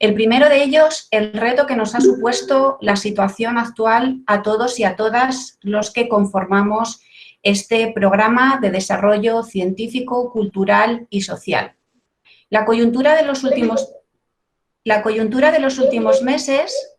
El primero de ellos, el reto que nos ha supuesto la situación actual a todos y a todas los que conformamos este programa de desarrollo científico, cultural y social. La coyuntura de los últimos meses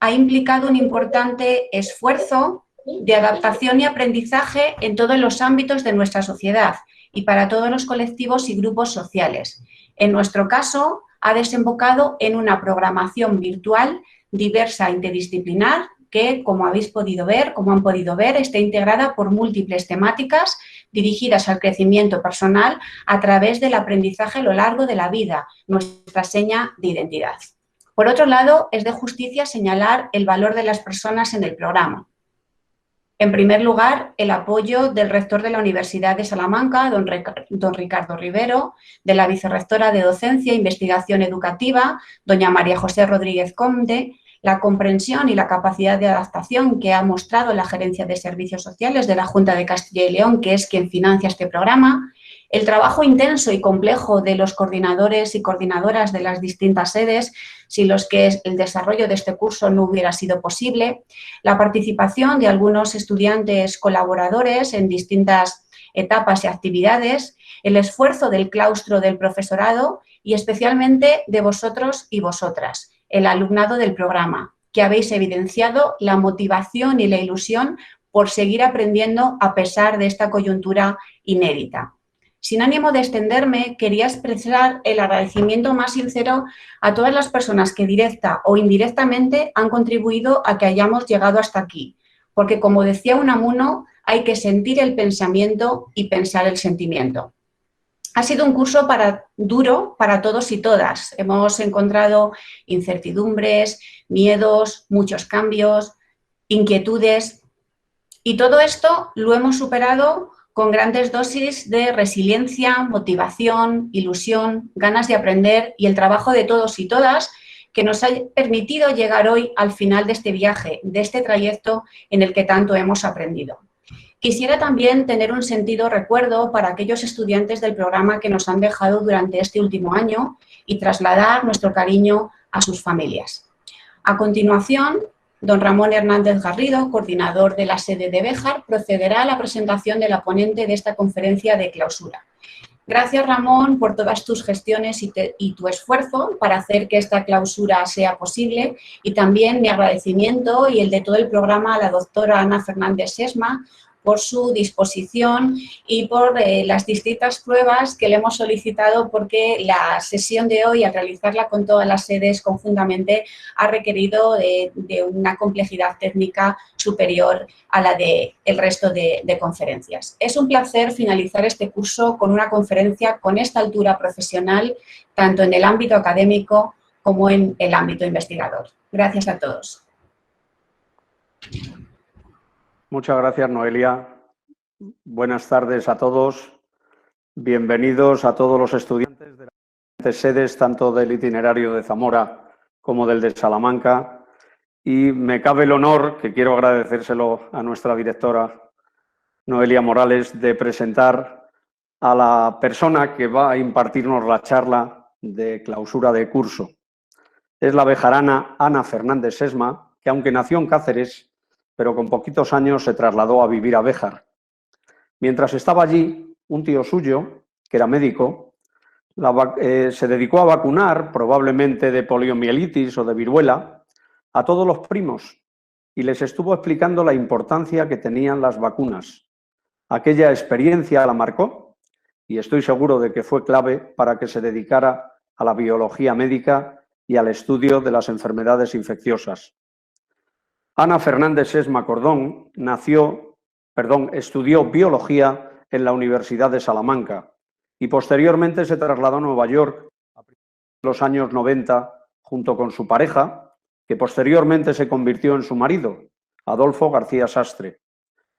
ha implicado un importante esfuerzo de adaptación y aprendizaje en todos los ámbitos de nuestra sociedad y para todos los colectivos y grupos sociales. En nuestro caso, ha desembocado en una programación virtual diversa e interdisciplinar que, como han podido ver, está integrada por múltiples temáticas dirigidas al crecimiento personal a través del aprendizaje a lo largo de la vida, nuestra seña de identidad. Por otro lado, es de justicia señalar el valor de las personas en el programa. En primer lugar, el apoyo del rector de la Universidad de Salamanca, don Ricardo Rivero, de la vicerrectora de Docencia e Investigación Educativa, doña María José Rodríguez Conde, la comprensión y la capacidad de adaptación que ha mostrado la Gerencia de Servicios Sociales de la Junta de Castilla y León, que es quien financia este programa, el trabajo intenso y complejo de los coordinadores y coordinadoras de las distintas sedes, sin los que el desarrollo de este curso no hubiera sido posible, la participación de algunos estudiantes colaboradores en distintas etapas y actividades, el esfuerzo del claustro del profesorado y especialmente de vosotros y vosotras, el alumnado del programa, que habéis evidenciado la motivación y la ilusión por seguir aprendiendo a pesar de esta coyuntura inédita. Sin ánimo de extenderme, quería expresar el agradecimiento más sincero a todas las personas que directa o indirectamente han contribuido a que hayamos llegado hasta aquí, porque como decía Unamuno, hay que sentir el pensamiento y pensar el sentimiento. Ha sido un curso duro para todos y todas. Hemos encontrado incertidumbres, miedos, muchos cambios, inquietudes y todo esto lo hemos superado con grandes dosis de resiliencia, motivación, ilusión, ganas de aprender y el trabajo de todos y todas que nos ha permitido llegar hoy al final de este viaje, de este trayecto en el que tanto hemos aprendido. Quisiera también tener un sentido recuerdo para aquellos estudiantes del programa que nos han dejado durante este último año y trasladar nuestro cariño a sus familias. A continuación, don Ramón Hernández Garrido, coordinador de la sede de Béjar, procederá a la presentación de la ponente de esta conferencia de clausura. Gracias, Ramón, por todas tus gestiones y tu esfuerzo para hacer que esta clausura sea posible y también mi agradecimiento y el de todo el programa a la doctora Ana Fernández Sesma por su disposición y por las distintas pruebas que le hemos solicitado porque la sesión de hoy, al realizarla con todas las sedes conjuntamente, ha requerido de una complejidad técnica superior a la del resto de conferencias. Es un placer finalizar este curso con una conferencia con esta altura profesional, tanto en el ámbito académico como en el ámbito investigador. Gracias a todos. Muchas gracias, Noelia. Buenas tardes a todos. Bienvenidos a todos los estudiantes de las diferentes sedes, tanto del itinerario de Zamora como del de Salamanca. Y me cabe el honor, que quiero agradecérselo a nuestra directora, Noelia Morales, de presentar a la persona que va a impartirnos la charla de clausura de curso. Es la bejarana Ana Fernández Sesma, que aunque nació en Cáceres, pero con poquitos años se trasladó a vivir a Béjar. Mientras estaba allí, un tío suyo, que era médico, se dedicó a vacunar, probablemente de poliomielitis o de viruela, a todos los primos y les estuvo explicando la importancia que tenían las vacunas. Aquella experiencia la marcó y estoy seguro de que fue clave para que se dedicara a la biología médica y al estudio de las enfermedades infecciosas. Ana Fernández Sesma Cordón estudió biología en la Universidad de Salamanca y posteriormente se trasladó a Nueva York a los años 90 junto con su pareja, que posteriormente se convirtió en su marido, Adolfo García Sastre.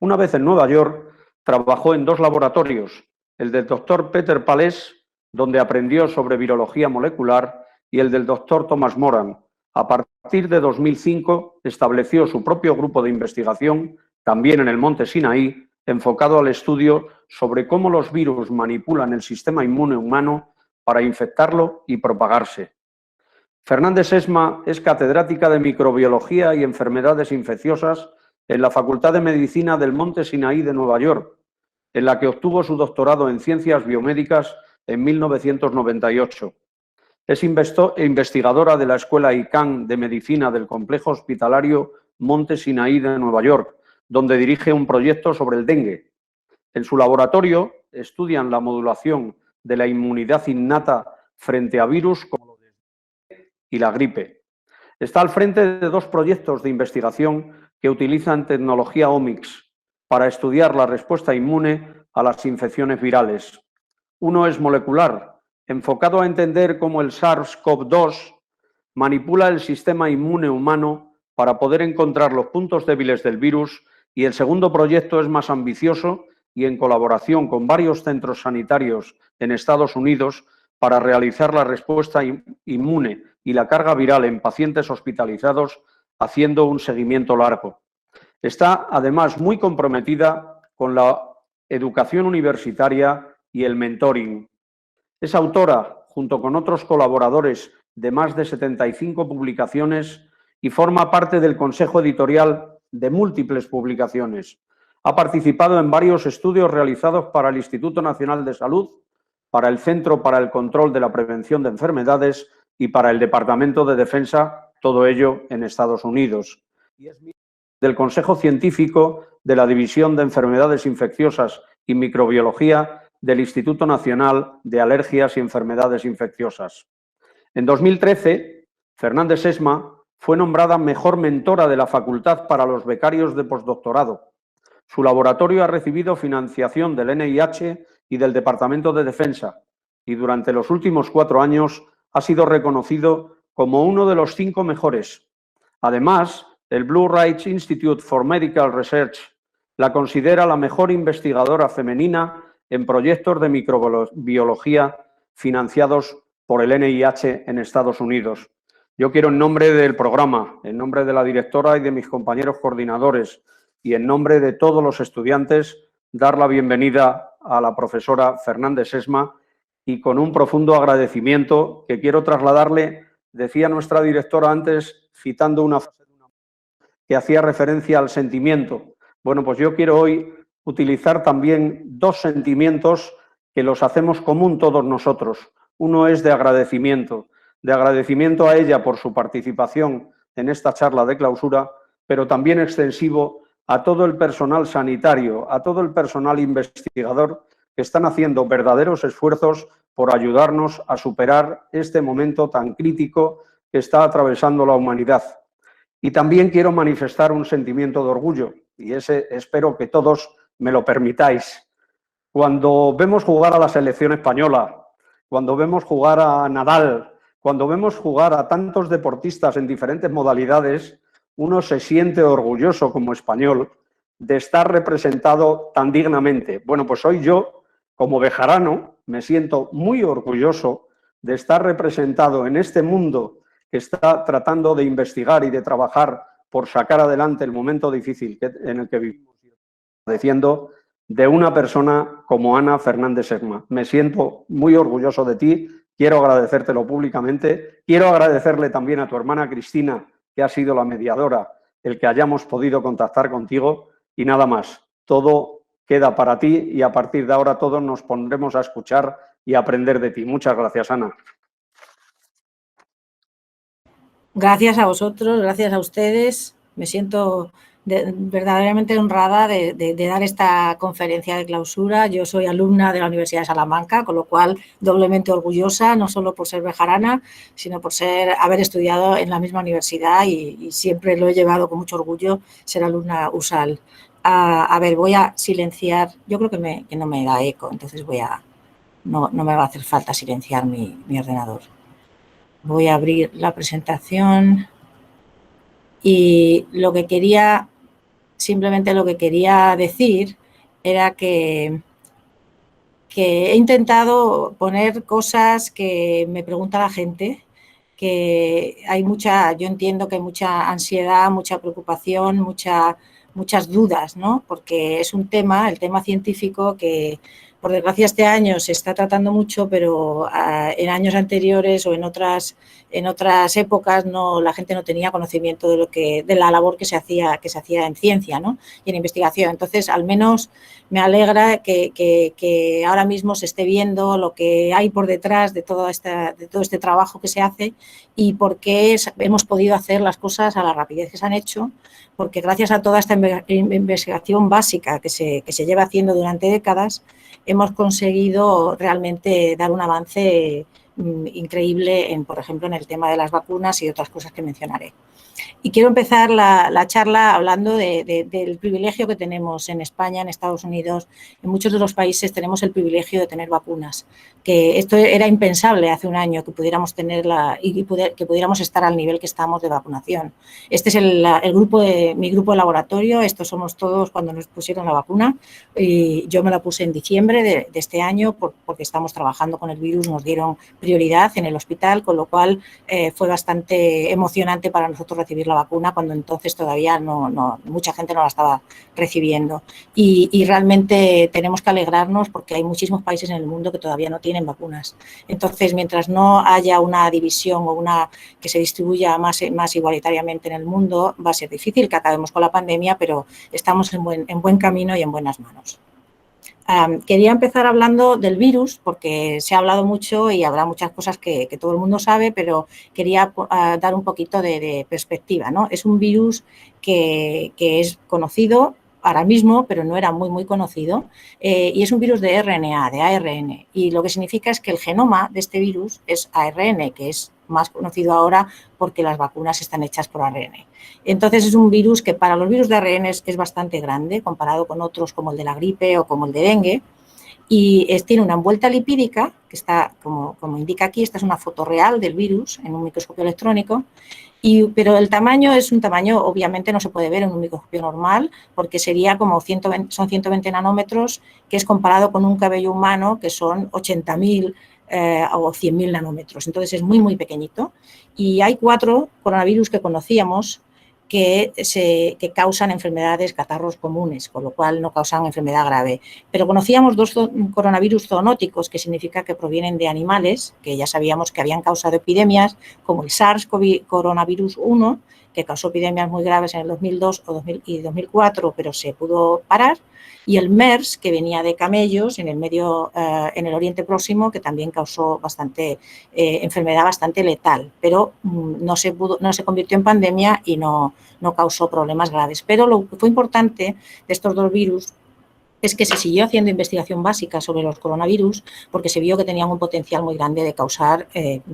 Una vez en Nueva York, trabajó en dos laboratorios, el del doctor Peter Palés, donde aprendió sobre virología molecular, y el del doctor Thomas Moran. A partir de 2005 estableció su propio grupo de investigación, también en el Monte Sinaí, enfocado al estudio sobre cómo los virus manipulan el sistema inmune humano para infectarlo y propagarse. Fernández Sesma es catedrática de Microbiología y Enfermedades Infecciosas en la Facultad de Medicina del Monte Sinaí de Nueva York, en la que obtuvo su doctorado en Ciencias Biomédicas en 1998. Es investigadora de la Escuela Icahn de Medicina del Complejo Hospitalario Monte Sinaí de Nueva York, donde dirige un proyecto sobre el dengue. En su laboratorio estudian la modulación de la inmunidad innata frente a virus como y la gripe. Está al frente de dos proyectos de investigación que utilizan tecnología Omics para estudiar la respuesta inmune a las infecciones virales. Uno es molecular, enfocado a entender cómo el SARS-CoV-2 manipula el sistema inmune humano para poder encontrar los puntos débiles del virus, y el segundo proyecto es más ambicioso y en colaboración con varios centros sanitarios en Estados Unidos para realizar la respuesta inmune y la carga viral en pacientes hospitalizados, haciendo un seguimiento largo. Está además muy comprometida con la educación universitaria y el mentoring. Es autora, junto con otros colaboradores, de más de 75 publicaciones y forma parte del consejo editorial de múltiples publicaciones. Ha participado en varios estudios realizados para el Instituto Nacional de Salud, para el Centro para el Control de la Prevención de Enfermedades y para el Departamento de Defensa, todo ello en Estados Unidos. Y es miembro del Consejo Científico de la División de Enfermedades Infecciosas y Microbiología del Instituto Nacional de Alergias y Enfermedades Infecciosas. En 2013, Fernández Sesma fue nombrada mejor mentora de la Facultad para los becarios de postdoctorado. Su laboratorio ha recibido financiación del NIH y del Departamento de Defensa, y durante los últimos 4 años ha sido reconocido como uno de los 5 mejores. Además, el Blue Ridge Institute for Medical Research la considera la mejor investigadora femenina en proyectos de microbiología financiados por el NIH en Estados Unidos. Yo quiero, en nombre del programa, en nombre de la directora y de mis compañeros coordinadores y en nombre de todos los estudiantes, dar la bienvenida a la profesora Fernández Sesma, y con un profundo agradecimiento que quiero trasladarle. Decía nuestra directora antes, citando una frase que hacía referencia al sentimiento. Bueno, pues yo quiero hoy utilizar también 2 sentimientos que los hacemos común todos nosotros. Uno es de agradecimiento a ella por su participación en esta charla de clausura, pero también extensivo a todo el personal sanitario, a todo el personal investigador que están haciendo verdaderos esfuerzos por ayudarnos a superar este momento tan crítico que está atravesando la humanidad. Y también quiero manifestar un sentimiento de orgullo, y ese espero que todos me lo permitáis. Cuando vemos jugar a la selección española, cuando vemos jugar a Nadal, cuando vemos jugar a tantos deportistas en diferentes modalidades, uno se siente orgulloso como español de estar representado tan dignamente. Bueno, pues hoy yo, como bejarano, me siento muy orgulloso de estar representado en este mundo que está tratando de investigar y de trabajar por sacar adelante el momento difícil en el que vivimos, diciendo de una persona como Ana Fernández Sesma. Me siento muy orgulloso de ti, quiero agradecértelo públicamente, quiero agradecerle también a tu hermana Cristina, que ha sido la mediadora, el que hayamos podido contactar contigo, y nada más. Todo queda para ti y a partir de ahora todos nos pondremos a escuchar y a aprender de ti. Muchas gracias, Ana. Gracias a vosotros, gracias a ustedes. Me siento verdaderamente honrada de dar esta conferencia de clausura. Yo soy alumna de la Universidad de Salamanca, con lo cual doblemente orgullosa, no solo por ser bejarana, sino por haber estudiado en la misma universidad y siempre lo he llevado con mucho orgullo ser alumna USAL. A ver, voy a silenciar, yo creo que no me da eco, entonces no me va a hacer falta silenciar mi ordenador. Voy a abrir la presentación y simplemente lo que quería decir era que he intentado poner cosas que me pregunta la gente, que yo entiendo que hay mucha ansiedad, mucha preocupación, muchas dudas, ¿no? Porque es el tema científico que Por desgracia, este año se está tratando mucho, pero en años anteriores o en otras épocas la gente no tenía conocimiento de la labor que se hacía en ciencia, ¿no? Y en investigación. Entonces, al menos me alegra que ahora mismo se esté viendo lo que hay por detrás de todo este trabajo que se hace y por qué hemos podido hacer las cosas a la rapidez que se han hecho, porque gracias a toda esta investigación básica que se lleva haciendo durante décadas, hemos conseguido realmente dar un avance increíble, por ejemplo, en el tema de las vacunas y otras cosas que mencionaré. Y quiero empezar la charla hablando del privilegio que tenemos en España, en Estados Unidos, en muchos de los países tenemos el privilegio de tener vacunas, que esto era impensable hace un año, que pudiéramos tenerla y que pudiéramos estar al nivel que estamos de vacunación. Este es mi grupo de laboratorio, estos somos todos cuando nos pusieron la vacuna, y yo me la puse en diciembre de este año porque estamos trabajando con el virus, nos dieron prioridad en el hospital, con lo cual fue bastante emocionante para nosotros recibir la vacuna cuando entonces todavía mucha gente no la estaba recibiendo. Y realmente tenemos que alegrarnos porque hay muchísimos países en el mundo que todavía no tienen vacunas. Entonces, mientras no haya una división o que se distribuya más igualitariamente en el mundo, va a ser difícil que acabemos con la pandemia, pero estamos en buen camino y en buenas manos. Quería empezar hablando del virus porque se ha hablado mucho y habrá muchas cosas que todo el mundo sabe, pero quería dar un poquito de perspectiva, ¿no? Es un virus que es conocido ahora mismo, pero no era muy conocido, y es un virus de RNA, de ARN, y lo que significa es que el genoma de este virus es ARN, que es más conocido ahora porque las vacunas están hechas por ARN. Entonces, es un virus que para los virus de ARN es bastante grande comparado con otros como el de la gripe o como el de dengue, y tiene una envuelta lipídica que está, como indica aquí, esta es una foto real del virus en un microscopio electrónico, pero el tamaño es un tamaño, obviamente no se puede ver en un microscopio normal porque sería como 120 nanómetros, que es comparado con un cabello humano que son 80.000 o 100.000 nanómetros. Entonces es muy pequeñito, y hay 4 coronavirus que conocíamos que causan enfermedades, catarros comunes, con lo cual no causan enfermedad grave. Pero conocíamos 2 coronavirus zoonóticos, que significa que provienen de animales, que ya sabíamos que habían causado epidemias, como el SARS-CoV coronavirus 1, que causó epidemias muy graves en el 2002 y 2004, pero se pudo parar, y el MERS, que venía de camellos en el Oriente Próximo, que también causó enfermedad bastante letal, pero no se convirtió en pandemia y no causó problemas graves. Pero lo que fue importante de estos 2 virus es que se siguió haciendo investigación básica sobre los coronavirus porque se vio que tenían un potencial muy grande de causar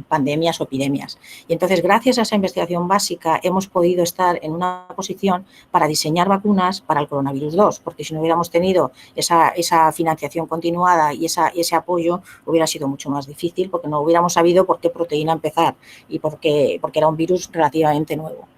pandemias o epidemias. Y entonces, gracias a esa investigación básica, hemos podido estar en una posición para diseñar vacunas para el coronavirus 2, porque si no hubiéramos tenido esa financiación continuada y ese apoyo, hubiera sido mucho más difícil porque no hubiéramos sabido por qué proteína empezar y porque era un virus relativamente nuevo.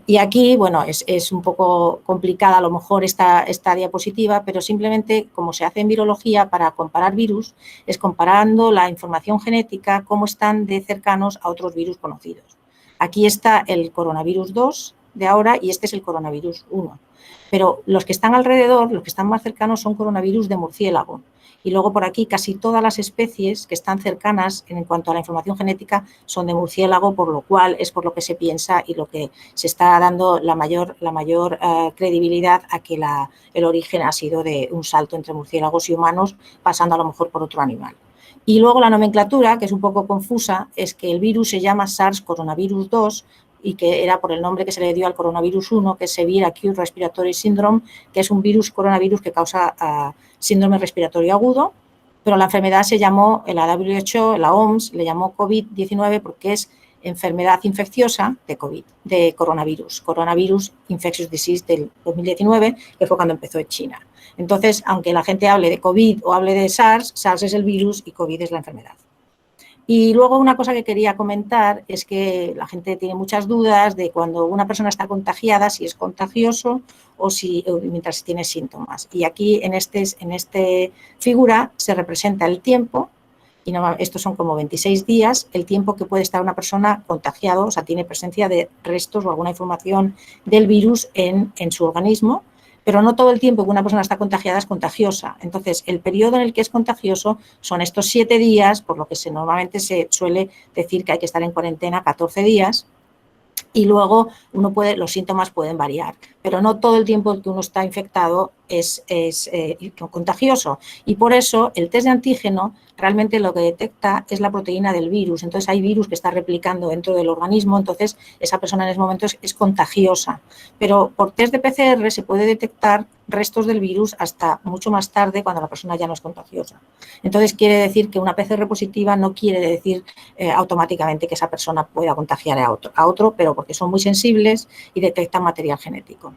Y aquí, bueno, es un poco complicada a lo mejor esta diapositiva, pero simplemente, como se hace en virología para comparar virus, es comparando la información genética, cómo están de cercanos a otros virus conocidos. Aquí está el coronavirus 2 de ahora y este es el coronavirus 1. Pero los que están alrededor, los que están más cercanos, son coronavirus de murciélago. Y luego por aquí casi todas las especies que están cercanas en cuanto a la información genética son de murciélago, por lo cual es por lo que se piensa y lo que se está dando la mayor credibilidad a que el origen ha sido de un salto entre murciélagos y humanos, pasando a lo mejor por otro animal. Y luego la nomenclatura, que es un poco confusa, es que el virus se llama SARS coronavirus 2 y que era por el nombre que se le dio al coronavirus 1, que es Severe Acute Respiratory Syndrome, que es un coronavirus que causa síndrome respiratorio agudo, pero la enfermedad se llamó, la WHO, la OMS, le llamó COVID-19 porque es enfermedad infecciosa de coronavirus Infectious Disease del 2019, que fue cuando empezó en China. Entonces, aunque la gente hable de COVID o hable de SARS, SARS es el virus y COVID es la enfermedad. Y luego una cosa que quería comentar es que la gente tiene muchas dudas de cuando una persona está contagiada, si es contagioso o mientras tiene síntomas. Y aquí en esta figura se representa el tiempo, y estos son como 26 días, el tiempo que puede estar una persona contagiada, o sea, tiene presencia de restos o alguna información del virus en su organismo. pero no todo el tiempo que una persona está contagiada es contagiosa. Entonces, el periodo en el que es contagioso son estos 7 días, por lo que normalmente se suele decir que hay que estar en cuarentena 14 días, y luego los síntomas pueden variar, pero no todo el tiempo que uno está infectado es contagioso, y por eso el test de antígeno realmente lo que detecta es la proteína del virus. Entonces hay virus que está replicando dentro del organismo, entonces esa persona en ese momento es contagiosa, pero por test de PCR se puede detectar restos del virus hasta mucho más tarde, cuando la persona ya no es contagiosa. Entonces quiere decir que una PCR positiva no quiere decir automáticamente que esa persona pueda contagiar a otro, pero porque son muy sensibles y detectan material genético.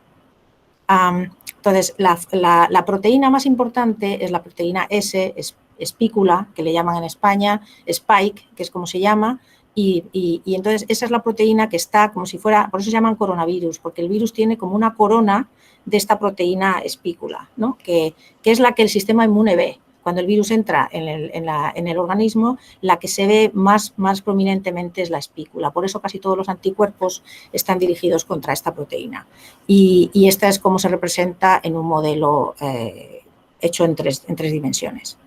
Entonces, la proteína más importante es la proteína S, espícula, que le llaman en España, spike, que es como se llama, y entonces esa es la proteína que está como si fuera, por eso se llaman coronavirus, porque el virus tiene como una corona de esta proteína espícula, ¿no? que es la que el sistema inmune ve. Cuando el virus entra en el organismo, la que se ve más prominentemente es la espícula. Por eso casi todos los anticuerpos están dirigidos contra esta proteína. Y esta es como se representa en un modelo hecho en tres dimensiones.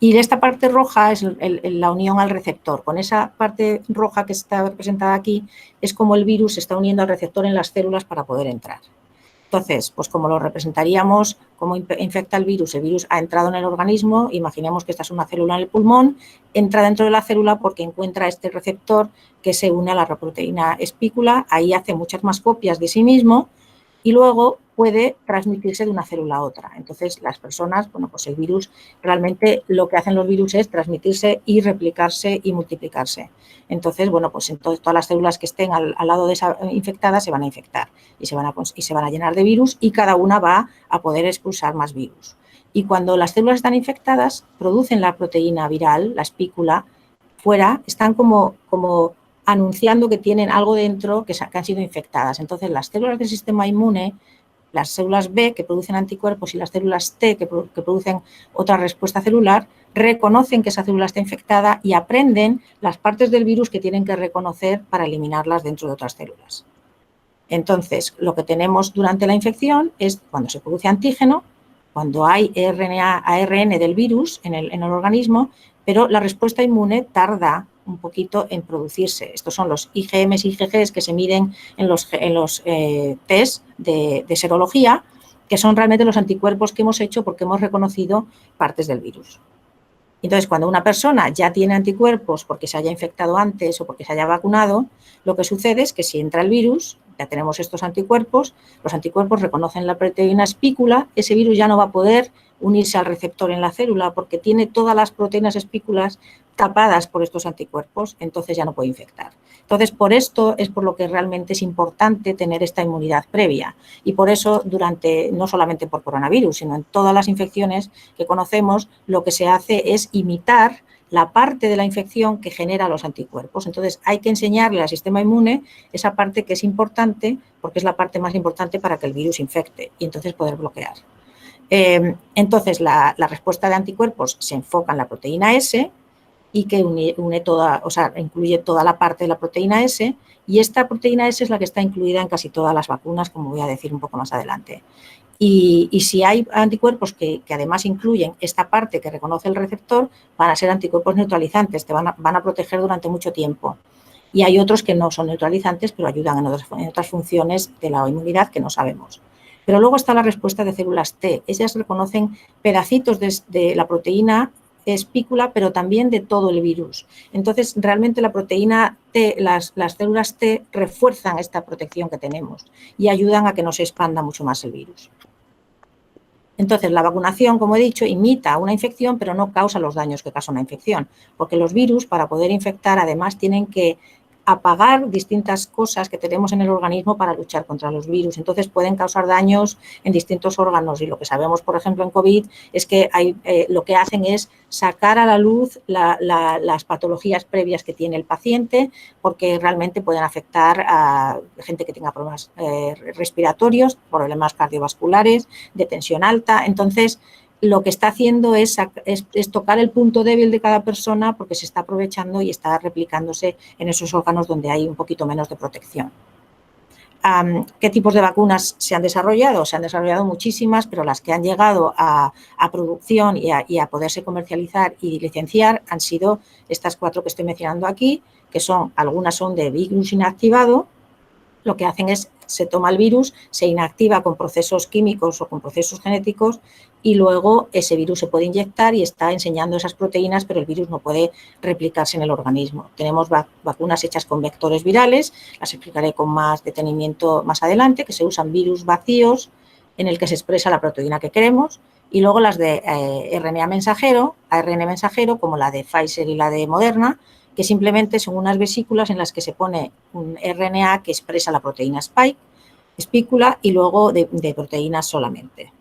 Y esta parte roja es la unión al receptor. Con esa parte roja que está representada aquí es como el virus se está uniendo al receptor en las células para poder entrar. Entonces, pues como lo representaríamos, cómo infecta el virus ha entrado en el organismo, imaginemos que esta es una célula en el pulmón, entra dentro de la célula porque encuentra este receptor que se une a la proteína espícula, ahí hace muchas más copias de sí mismo y luego puede transmitirse de una célula a otra. Entonces, las personas, bueno, pues el virus, realmente lo que hacen los virus es transmitirse y replicarse y multiplicarse. Entonces, bueno, pues entonces todas las células que estén al lado de esa infectada se van a infectar y se van a llenar de virus, y cada una va a poder expulsar más virus. Y cuando las células están infectadas, producen la proteína viral, la espícula, fuera, están como anunciando que tienen algo dentro que han sido infectadas. Entonces, las células del sistema inmune, las células B que producen anticuerpos y las células T que producen otra respuesta celular, reconocen que esa célula está infectada y aprenden las partes del virus que tienen que reconocer para eliminarlas dentro de otras células. Entonces, lo que tenemos durante la infección es cuando se produce antígeno, cuando hay ARN del virus en el organismo, pero la respuesta inmune tarda un poquito en producirse. Estos son los IgMs y IgGs que se miden en los test de serología, que son realmente los anticuerpos que hemos hecho porque hemos reconocido partes del virus. Entonces, cuando una persona ya tiene anticuerpos porque se haya infectado antes o porque se haya vacunado, lo que sucede es que si entra el virus, ya tenemos estos anticuerpos, los anticuerpos reconocen la proteína espícula, ese virus ya no va a poder unirse al receptor en la célula porque tiene todas las proteínas espículas tapadas por estos anticuerpos, entonces ya no puede infectar. Entonces, por esto es por lo que realmente es importante tener esta inmunidad previa, y por eso no solamente por coronavirus, sino en todas las infecciones que conocemos, lo que se hace es imitar la parte de la infección que genera los anticuerpos. Entonces, hay que enseñarle al sistema inmune esa parte que es importante, porque es la parte más importante para que el virus infecte y entonces poder bloquear. Entonces, la respuesta de anticuerpos se enfoca en la proteína S y que incluye toda la parte de la proteína S, y esta proteína S es la que está incluida en casi todas las vacunas, como voy a decir un poco más adelante. Y si hay anticuerpos que además incluyen esta parte que reconoce el receptor, van a ser anticuerpos neutralizantes, te van a proteger durante mucho tiempo. Y hay otros que no son neutralizantes, pero ayudan en otras funciones de la inmunidad que no sabemos. Pero luego está la respuesta de células T. Ellas reconocen pedacitos de la proteína espícula, pero también de todo el virus. Entonces, realmente la proteína T, las células T refuerzan esta protección que tenemos y ayudan a que no se expanda mucho más el virus. Entonces, la vacunación, como he dicho, imita una infección, pero no causa los daños que causa una infección, porque los virus, para poder infectar, además tienen que apagar distintas cosas que tenemos en el organismo para luchar contra los virus. Entonces, pueden causar daños en distintos órganos, y lo que sabemos, por ejemplo, en COVID, es que lo que hacen es sacar a la luz las patologías previas que tiene el paciente, porque realmente pueden afectar a gente que tenga problemas respiratorios, problemas cardiovasculares, de tensión alta. Entonces, lo que está haciendo es tocar el punto débil de cada persona, porque se está aprovechando y está replicándose en esos órganos donde hay un poquito menos de protección. ¿Qué tipos de vacunas se han desarrollado? Se han desarrollado muchísimas, pero las que han llegado a producción y a poderse comercializar y licenciar han sido estas 4 que estoy mencionando aquí, que algunas son de virus inactivado. Lo que hacen es, se toma el virus, se inactiva con procesos químicos o con procesos genéticos y luego ese virus se puede inyectar y está enseñando esas proteínas, pero el virus no puede replicarse en el organismo. Tenemos vacunas hechas con vectores virales, las explicaré con más detenimiento más adelante, que se usan virus vacíos en el que se expresa la proteína que queremos, y luego las de RNA mensajero, ARN mensajero, como la de Pfizer y la de Moderna, que simplemente son unas vesículas en las que se pone un RNA que expresa la proteína spike, espícula, y luego de proteínas solamente.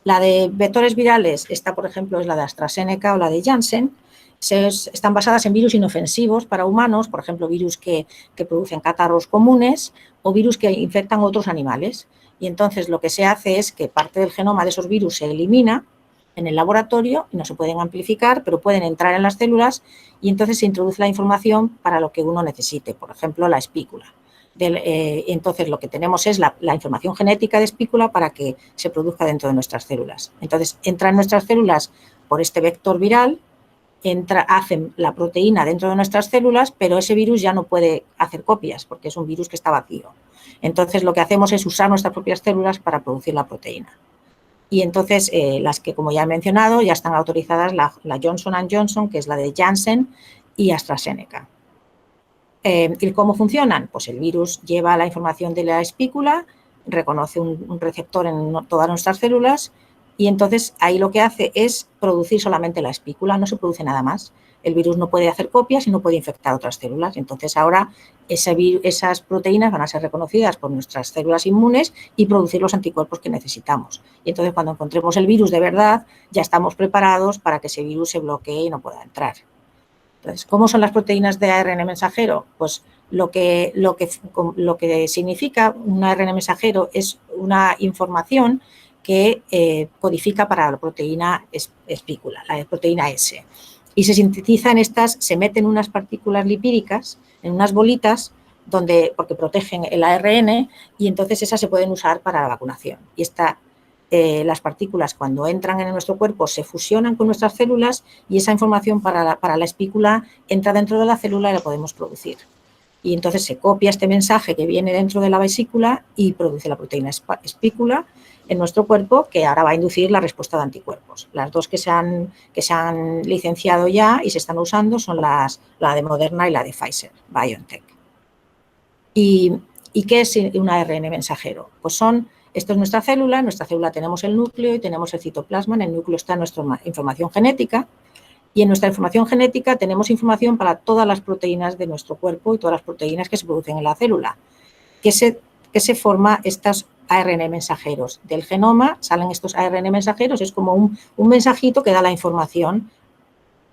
La de vectores virales, esta por ejemplo es la de AstraZeneca o la de Janssen, están basadas en virus inofensivos para humanos, por ejemplo virus que producen catarros comunes o virus que infectan otros animales. Y entonces lo que se hace es que parte del genoma de esos virus se elimina en el laboratorio y no se pueden amplificar, pero pueden entrar en las células y entonces se introduce la información para lo que uno necesite, por ejemplo, la espícula. Entonces, lo que tenemos es la información genética de espícula para que se produzca dentro de nuestras células. Entonces, entra en nuestras células por este vector viral, hacen la proteína dentro de nuestras células, pero ese virus ya no puede hacer copias porque es un virus que está vacío. Entonces, lo que hacemos es usar nuestras propias células para producir la proteína. Y entonces, las que, como ya he mencionado, ya están autorizadas la Johnson & Johnson, que es la de Janssen, y AstraZeneca. ¿Y cómo funcionan? Pues el virus lleva la información de la espícula, reconoce un receptor en todas nuestras células y entonces ahí lo que hace es producir solamente la espícula, no se produce nada más. El virus no puede hacer copias y no puede infectar otras células. Entonces ahora esas proteínas van a ser reconocidas por nuestras células inmunes y producir los anticuerpos que necesitamos. Y entonces cuando encontremos el virus de verdad, ya estamos preparados para que ese virus se bloquee y no pueda entrar. Entonces, ¿cómo son las proteínas de ARN mensajero? Pues lo que significa un ARN mensajero es una información que codifica para la proteína espícula, la proteína S. Y se sintetiza en estas, se meten unas partículas lipídicas, en unas bolitas, porque protegen el ARN y entonces esas se pueden usar para la vacunación. Y las partículas cuando entran en nuestro cuerpo se fusionan con nuestras células y esa información para la espícula entra dentro de la célula y la podemos producir. Y entonces se copia este mensaje que viene dentro de la vesícula y produce la proteína espícula en nuestro cuerpo, que ahora va a inducir la respuesta de anticuerpos. Las dos que se han licenciado ya y se están usando son la de Moderna y la de Pfizer, BioNTech. ¿Y qué es un ARN mensajero? Pues esto es nuestra célula, en nuestra célula tenemos el núcleo y tenemos el citoplasma, en el núcleo está nuestra información genética y en nuestra información genética tenemos información para todas las proteínas de nuestro cuerpo y todas las proteínas que se producen en la célula. ¿Qué se forma estos ARN mensajeros? Del genoma salen estos ARN mensajeros, es como un mensajito que da la información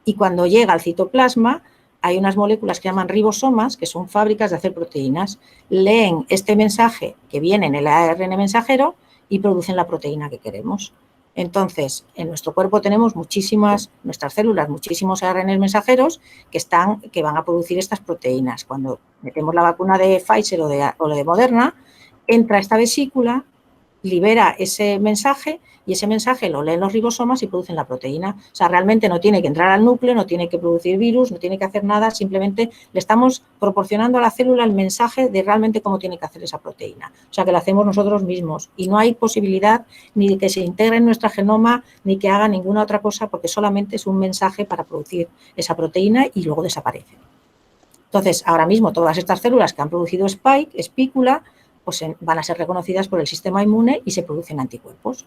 y cuando llega al citoplasma hay unas moléculas que llaman ribosomas, que son fábricas de hacer proteínas, leen este mensaje que viene en el ARN mensajero y producen la proteína que queremos. Entonces, en nuestro cuerpo tenemos nuestras células, muchísimos ARN mensajeros que van a producir estas proteínas. Cuando metemos la vacuna de Pfizer o de Moderna, entra esta vesícula, libera ese mensaje y ese mensaje lo leen los ribosomas y producen la proteína. O sea, realmente no tiene que entrar al núcleo, no tiene que producir virus, no tiene que hacer nada, simplemente le estamos proporcionando a la célula el mensaje de realmente cómo tiene que hacer esa proteína. O sea, que lo hacemos nosotros mismos y no hay posibilidad ni de que se integre en nuestro genoma ni que haga ninguna otra cosa porque solamente es un mensaje para producir esa proteína y luego desaparece. Entonces, ahora mismo todas estas células que han producido espícula, pues van a ser reconocidas por el sistema inmune y se producen anticuerpos.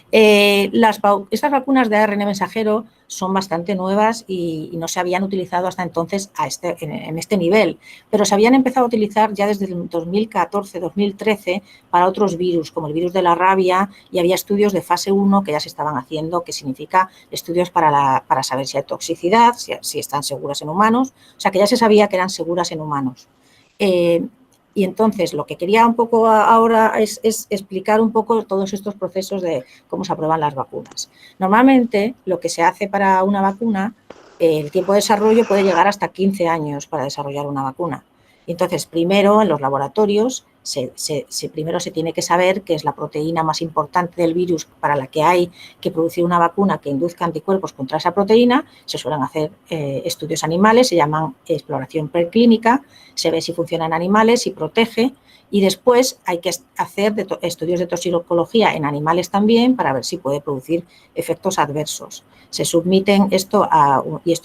Estas vacunas de ARN mensajero son bastante nuevas y no se habían utilizado hasta entonces en este nivel, pero se habían empezado a utilizar ya desde el 2014-2013 para otros virus, como el virus de la rabia, y había estudios de fase 1 que ya se estaban haciendo, que significa estudios para saber si hay toxicidad, si están seguras en humanos, o sea que ya se sabía que eran seguras en humanos. Y entonces lo que quería un poco ahora es explicar un poco todos estos procesos de cómo se aprueban las vacunas. Normalmente lo que se hace para una vacuna, el tiempo de desarrollo puede llegar hasta 15 años para desarrollar una vacuna. Y entonces, primero, en los laboratorios, primero se tiene que saber qué es la proteína más importante del virus para la que hay que producir una vacuna que induzca anticuerpos contra esa proteína. Se suelen hacer estudios animales, se llaman exploración preclínica, se ve si funciona en animales, si protege, y después hay que hacer estudios de toxicología en animales también para ver si puede producir efectos adversos. Se submiten y esto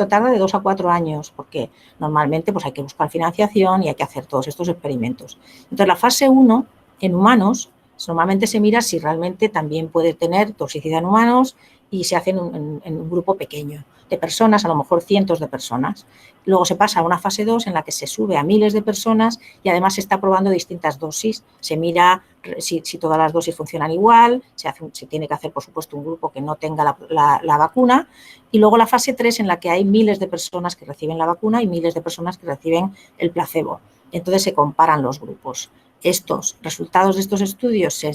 tarda de 2 a 4 años, porque normalmente pues, hay que buscar financiación y hay que hacer todos estos experimentos. Entonces, la fase 1 en humanos, normalmente se mira si realmente también puede tener toxicidad en humanos y se hace en un grupo pequeño de personas, a lo mejor cientos de personas. Luego se pasa a una fase 2 en la que se sube a miles de personas y además se está probando distintas dosis. Se mira si todas las dosis funcionan igual, se tiene que hacer, por supuesto, un grupo que no tenga la vacuna. Y luego la fase 3 en la que hay miles de personas que reciben la vacuna y miles de personas que reciben el placebo. Entonces se comparan los grupos. Estos resultados de estos estudios se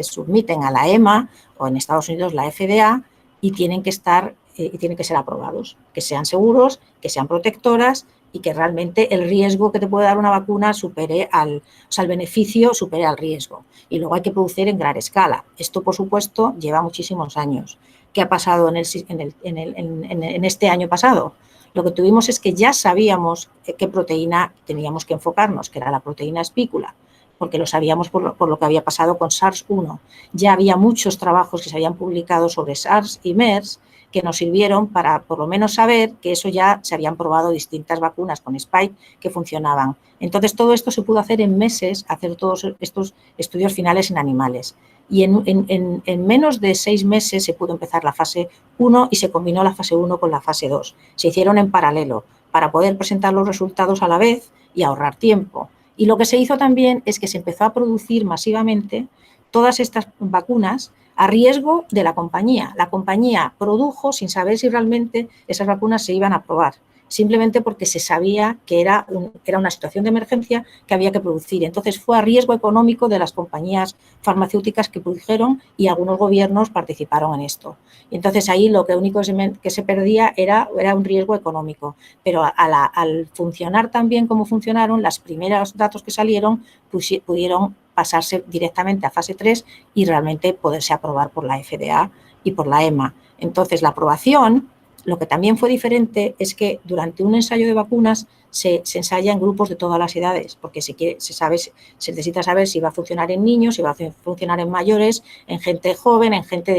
submiten a la EMA o en Estados Unidos la FDA y tienen que ser aprobados, que sean seguros, que sean protectoras y que realmente el riesgo que te puede dar una vacuna el beneficio supere al riesgo. Y luego hay que producir en gran escala. Esto, por supuesto, lleva muchísimos años. ¿Qué ha pasado en este año pasado? Lo que tuvimos es que ya sabíamos qué proteína teníamos que enfocarnos, que era la proteína espícula, porque lo sabíamos por lo que había pasado con SARS-1. Ya había muchos trabajos que se habían publicado sobre SARS y MERS que nos sirvieron para por lo menos saber que eso ya se habían probado distintas vacunas con Spike que funcionaban. Entonces, todo esto se pudo hacer en meses, hacer todos estos estudios finales en animales. Y en menos de 6 meses se pudo empezar la fase 1 y se combinó la fase 1 con la fase 2. Se hicieron en paralelo para poder presentar los resultados a la vez y ahorrar tiempo. Y lo que se hizo también es que se empezó a producir masivamente todas estas vacunas a riesgo de la compañía. La compañía produjo sin saber si realmente esas vacunas se iban a aprobar, simplemente porque se sabía que era una situación de emergencia que había que producir. Entonces, fue a riesgo económico de las compañías farmacéuticas que produjeron y algunos gobiernos participaron en esto. Y entonces, ahí lo único que se perdía era un riesgo económico. Pero al funcionar tan bien como funcionaron, los primeros datos que salieron pudieron pasarse directamente a fase 3 y realmente poderse aprobar por la FDA y por la EMA. Entonces, la aprobación, lo que también fue diferente es que durante un ensayo de vacunas se ensaya en grupos de todas las edades, porque se necesita saber si va a funcionar en niños, si va a funcionar en mayores, en gente joven, en gente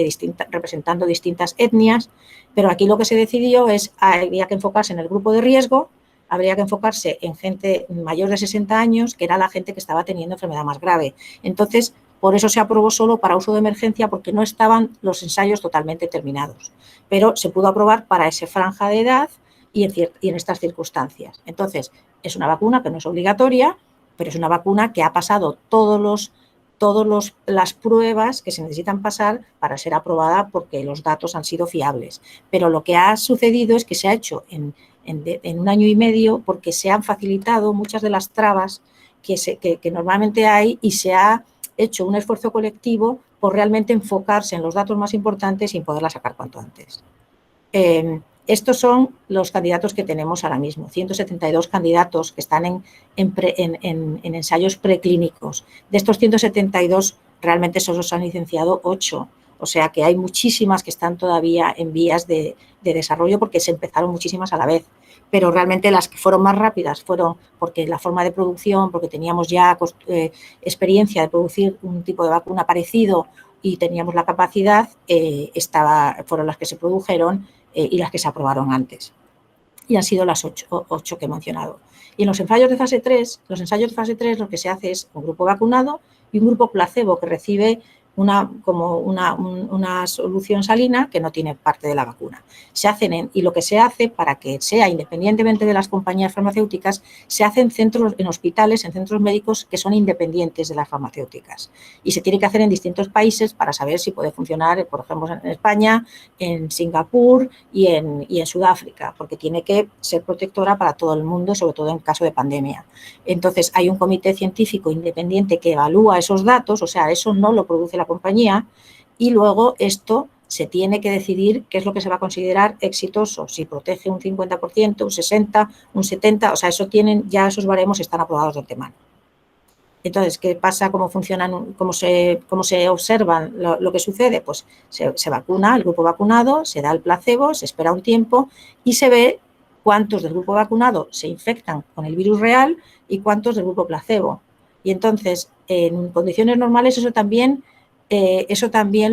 representando distintas etnias, pero aquí lo que se decidió es había que enfocarse en el grupo de riesgo, habría que enfocarse en gente mayor de 60 años, que era la gente que estaba teniendo enfermedad más grave. Entonces, por eso se aprobó solo para uso de emergencia, porque no estaban los ensayos totalmente terminados. Pero se pudo aprobar para esa franja de edad y en estas circunstancias. Entonces, es una vacuna que no es obligatoria, pero es una vacuna que ha pasado todas las pruebas que se necesitan pasar para ser aprobada porque los datos han sido fiables. Pero lo que ha sucedido es que se ha hecho en 1 año y medio porque se han facilitado muchas de las trabas que normalmente hay y se ha hecho un esfuerzo colectivo por realmente enfocarse en los datos más importantes y poderla sacar cuanto antes. Estos son los candidatos que tenemos ahora mismo, 172 candidatos que están en ensayos preclínicos. De estos 172, realmente solo se han licenciado 8. O sea que hay muchísimas que están todavía en vías de desarrollo porque se empezaron muchísimas a la vez. Pero realmente las que fueron más rápidas fueron porque la forma de producción, porque teníamos ya experiencia de producir un tipo de vacuna parecido y teníamos la capacidad, fueron las que se produjeron y las que se aprobaron antes. Y han sido las 8 que he mencionado. Y en los ensayos de fase 3, lo que se hace es un grupo vacunado y un grupo placebo que recibe una solución salina que no tiene parte de la vacuna. Y lo que se hace para que sea independientemente de las compañías farmacéuticas, se hace en hospitales, en centros médicos que son independientes de las farmacéuticas. Y se tiene que hacer en distintos países para saber si puede funcionar, por ejemplo, en España, en Singapur y en Sudáfrica, porque tiene que ser protectora para todo el mundo, sobre todo en caso de pandemia. Entonces, hay un comité científico independiente que evalúa esos datos, o sea, eso no lo produce la compañía, y luego esto se tiene que decidir qué es lo que se va a considerar exitoso, si protege un 50%, un 60%, un 70%, o sea, eso tienen, ya esos baremos están aprobados de antemano. Entonces, ¿qué pasa? ¿Cómo funcionan? ¿Cómo se observan lo que sucede? Pues se vacuna el grupo vacunado, se da el placebo, se espera un tiempo y se ve cuántos del grupo vacunado se infectan con el virus real y cuántos del grupo placebo. Y entonces, en condiciones normales, eso también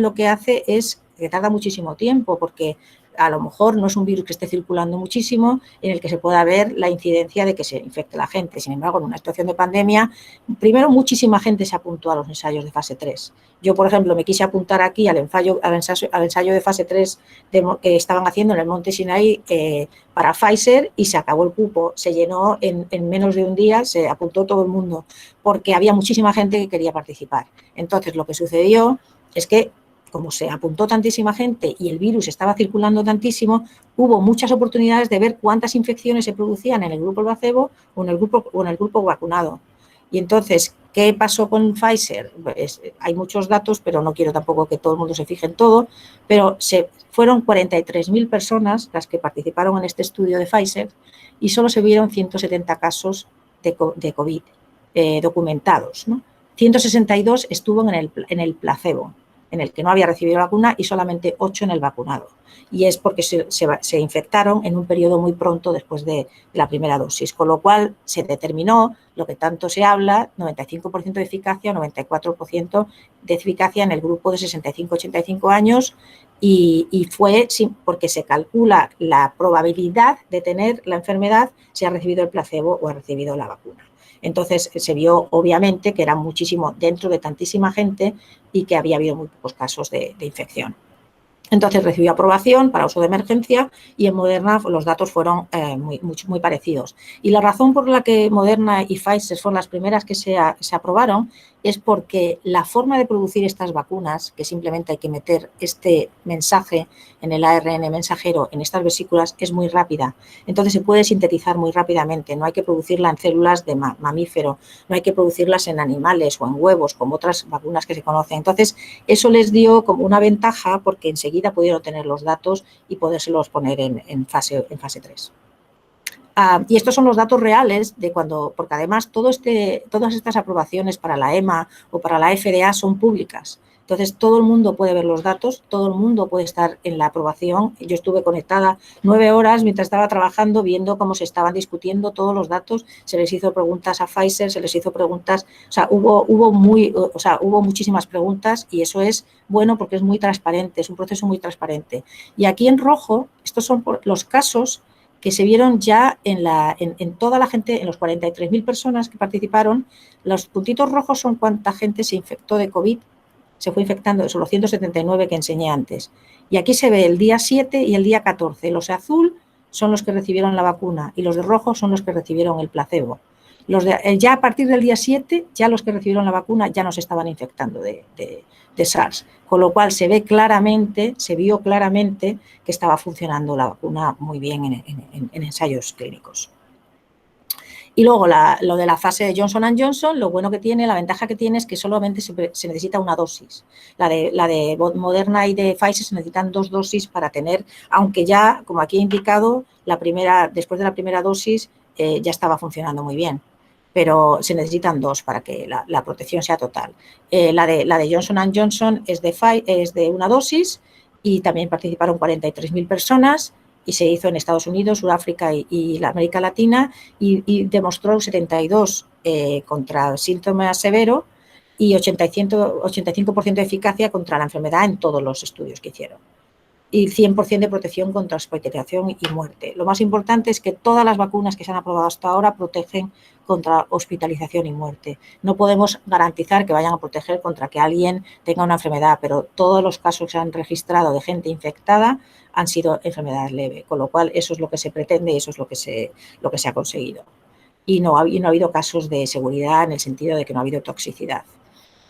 lo que hace es que tarda muchísimo tiempo, porque a lo mejor no es un virus que esté circulando muchísimo, en el que se pueda ver la incidencia de que se infecte la gente. Sin embargo, en una situación de pandemia, primero muchísima gente se apuntó a los ensayos de fase 3. Yo, por ejemplo, me quise apuntar aquí al ensayo de fase 3 que estaban haciendo en el Monte Sinai para Pfizer y se acabó el cupo. Se llenó en menos de un día, se apuntó todo el mundo, porque había muchísima gente que quería participar. Entonces, lo que sucedió es que, como se apuntó tantísima gente y el virus estaba circulando tantísimo, hubo muchas oportunidades de ver cuántas infecciones se producían en el grupo placebo o en el grupo vacunado. Y entonces, ¿qué pasó con Pfizer? Pues, hay muchos datos, pero no quiero tampoco que todo el mundo se fije en todo, pero fueron 43.000 personas las que participaron en este estudio de Pfizer y solo se vieron 170 casos de COVID documentados, ¿no? 162 estuvo en el placebo, en el que no había recibido la vacuna, y solamente 8 en el vacunado. Y es porque se infectaron en un periodo muy pronto después de la primera dosis, con lo cual se determinó lo que tanto se habla, 95% de eficacia, 94% de eficacia en el grupo de 65-85 años, y fue porque se calcula la probabilidad de tener la enfermedad si ha recibido el placebo o ha recibido la vacuna. Entonces, se vio obviamente que era muchísimo dentro de tantísima gente y que había habido muy pocos casos de infección. Entonces recibió aprobación para uso de emergencia y en Moderna los datos fueron muy parecidos. Y la razón por la que Moderna y Pfizer son las primeras que se aprobaron es porque la forma de producir estas vacunas, que simplemente hay que meter este mensaje en el ARN mensajero en estas vesículas, es muy rápida. Entonces se puede sintetizar muy rápidamente, no hay que producirla en células de mamífero, no hay que producirlas en animales o en huevos, como otras vacunas que se conocen. Entonces eso les dio como una ventaja porque enseguida pudieron tener los datos y podérselos poner en fase 3. Y estos son los datos reales de cuando, porque además todas estas aprobaciones para la EMA o para la FDA son públicas. Entonces, todo el mundo puede ver los datos, todo el mundo puede estar en la aprobación. Yo estuve conectada 9 horas mientras estaba trabajando viendo cómo se estaban discutiendo todos los datos. Se les hizo preguntas a Pfizer, se les hizo preguntas, o sea, hubo muchísimas preguntas, y eso es bueno porque es muy transparente, es un proceso muy transparente. Y aquí en rojo, estos son los casos que se vieron ya en toda la gente, en los 43.000 personas que participaron. Los puntitos rojos son cuánta gente se infectó de COVID, se fue infectando, son los 179 que enseñé antes. Y aquí se ve el día 7 y el día 14. Los de azul son los que recibieron la vacuna y los de rojo son los que recibieron el placebo. Ya a partir del día 7, ya los que recibieron la vacuna ya no se estaban infectando de SARS, con lo cual se vio claramente que estaba funcionando la vacuna muy bien en ensayos clínicos. Y luego lo de la fase de Johnson & Johnson, lo bueno que tiene, la ventaja que tiene es que solamente se necesita una dosis. La de Moderna y de Pfizer se necesitan 2 dosis para tener, aunque ya, como aquí he indicado, después de la primera dosis ya estaba funcionando muy bien, pero se necesitan 2 para que la protección sea total. La de Johnson & Johnson es de una dosis y también participaron 43.000 personas y se hizo en Estados Unidos, Sudáfrica y la América Latina y demostró 72 contra síntomas severos y 85% de eficacia contra la enfermedad en todos los estudios que hicieron. Y 100% de protección contra hospitalización y muerte. Lo más importante es que todas las vacunas que se han aprobado hasta ahora protegen contra hospitalización y muerte. No podemos garantizar que vayan a proteger contra que alguien tenga una enfermedad, pero todos los casos que se han registrado de gente infectada han sido enfermedades leves, con lo cual eso es lo que se pretende y eso es lo que se ha conseguido. Y no ha habido casos de seguridad en el sentido de que no ha habido toxicidad.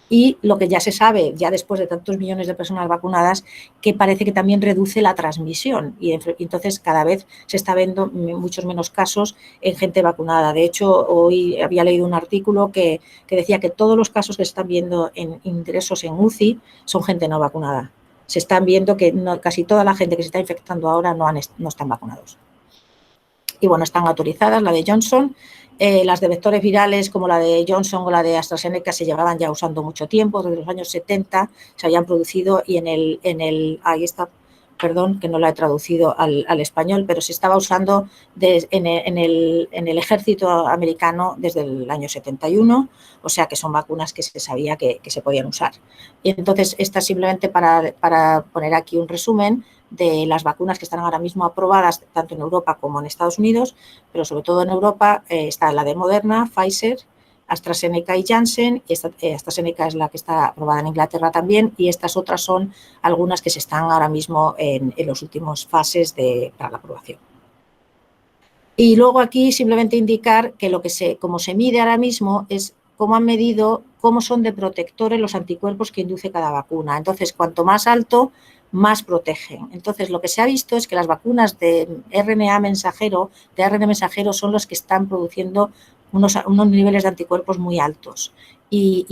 Y lo que ya se sabe, ya después de tantos millones de personas vacunadas, que parece que también reduce la transmisión y entonces cada vez se está viendo muchos menos casos en gente vacunada. De hecho, hoy había leído un artículo que decía que todos los casos que se están viendo en ingresos en UCI son gente no vacunada. O se están viendo que casi toda la gente que se está infectando ahora no están vacunados. Y bueno, están autorizadas, la de Johnson. Las de vectores virales como la de Johnson o la de AstraZeneca se llevaban ya usando mucho tiempo, desde los años 70 se habían producido y ahí está, perdón, que no la he traducido al español, pero se estaba usando en el ejército americano desde el año 71, o sea que son vacunas que se sabía que se podían usar. Y entonces, esta simplemente para poner aquí un resumen de las vacunas que están ahora mismo aprobadas tanto en Europa como en Estados Unidos, pero sobre todo en Europa está la de Moderna, Pfizer, AstraZeneca y Janssen. AstraZeneca es la que está aprobada en Inglaterra también y estas otras son algunas que se están ahora mismo en las últimas fases para la aprobación. Y luego aquí simplemente indicar que como se mide ahora mismo es cómo han medido cómo son de protectores los anticuerpos que induce cada vacuna. Entonces, cuanto más alto, más protegen. Entonces, lo que se ha visto es que las vacunas de RNA mensajero, son los que están produciendo unos niveles de anticuerpos muy altos. Y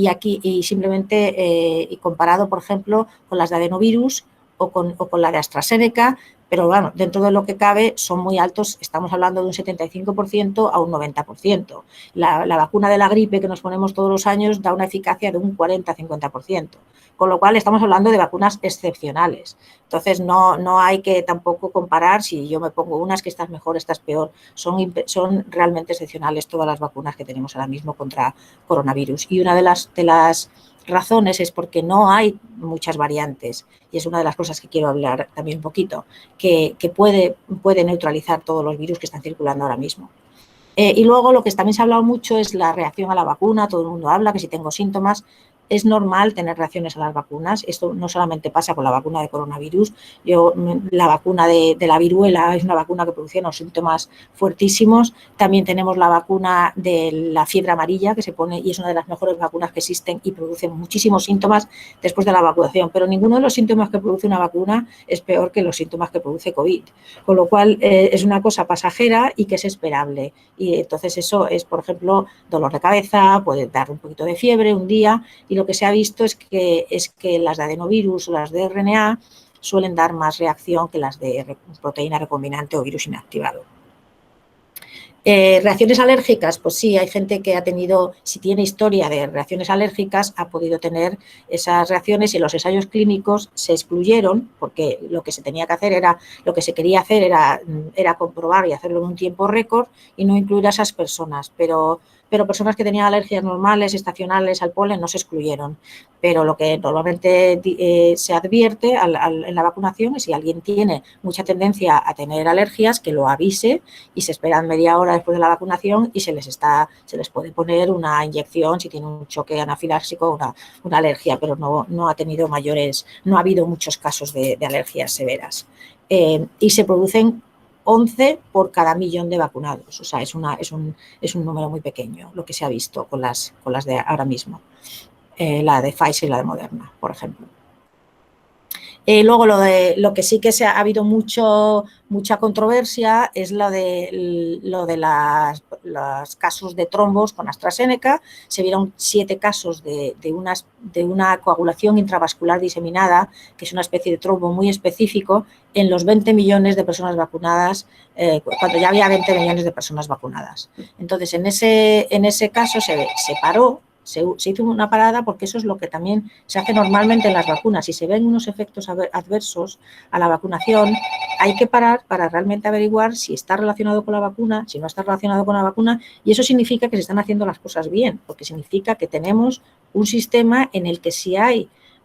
simplemente comparado, por ejemplo, con las de adenovirus o con la de AstraZeneca, pero bueno, dentro de lo que cabe son muy altos, estamos hablando de un 75% a un 90%. La vacuna de la gripe que nos ponemos todos los años da una eficacia de un 40-50%, con lo cual estamos hablando de vacunas excepcionales. Entonces, no hay que tampoco comparar si yo me pongo unas que esta es mejor, esta es peor. Son realmente excepcionales todas las vacunas que tenemos ahora mismo contra coronavirus. Y una de las razones es porque no hay muchas variantes y es una de las cosas que quiero hablar también un poquito, que puede neutralizar todos los virus que están circulando ahora mismo. Y luego lo que también se ha hablado mucho es la reacción a la vacuna. Todo el mundo habla que si tengo síntomas, es normal tener reacciones a las vacunas. Esto no solamente pasa con la vacuna de coronavirus. La vacuna de la viruela es una vacuna que produce unos síntomas fuertísimos. También tenemos la vacuna de la fiebre amarilla que se pone y es una de las mejores vacunas que existen y produce muchísimos síntomas después de la vacunación. Pero ninguno de los síntomas que produce una vacuna es peor que los síntomas que produce COVID. Con lo cual es una cosa pasajera y que es esperable. Y entonces eso es, por ejemplo, dolor de cabeza, puede dar un poquito de fiebre un día y lo que se ha visto es que las de adenovirus o las de RNA suelen dar más reacción que las de proteína recombinante o virus inactivado. Reacciones alérgicas, pues sí, hay gente que ha tenido, si tiene historia de reacciones alérgicas, ha podido tener esas reacciones y en los ensayos clínicos se excluyeron porque lo que se tenía que hacer lo que se quería hacer era comprobar y hacerlo en un tiempo récord y no incluir a esas personas, pero personas que tenían alergias normales, estacionales al polen no se excluyeron. Pero lo que normalmente se advierte en la vacunación es si alguien tiene mucha tendencia a tener alergias, que lo avise y se esperan media hora después de la vacunación y se les puede poner una inyección si tiene un choque anafiláctico, una alergia, pero no ha habido muchos casos de alergias severas. Y se producen 11 por cada millón de vacunados, o sea, es un número muy pequeño lo que se ha visto con las de ahora mismo, la de Pfizer y la de Moderna, por ejemplo. Luego lo que sí que ha habido mucha controversia es lo de los casos de trombos con AstraZeneca. Se vieron 7 casos de una coagulación intravascular diseminada, que es una especie de trombo muy específico, en los 20 millones de personas vacunadas, cuando ya había 20 millones de personas vacunadas. Entonces, en ese caso se paró. Se hizo una parada porque eso es lo que también se hace normalmente en las vacunas. Si se ven unos efectos adversos a la vacunación, hay que parar para realmente averiguar si está relacionado con la vacuna, si no está relacionado con la vacuna, y eso significa que se están haciendo las cosas bien, porque significa que tenemos un sistema en el que si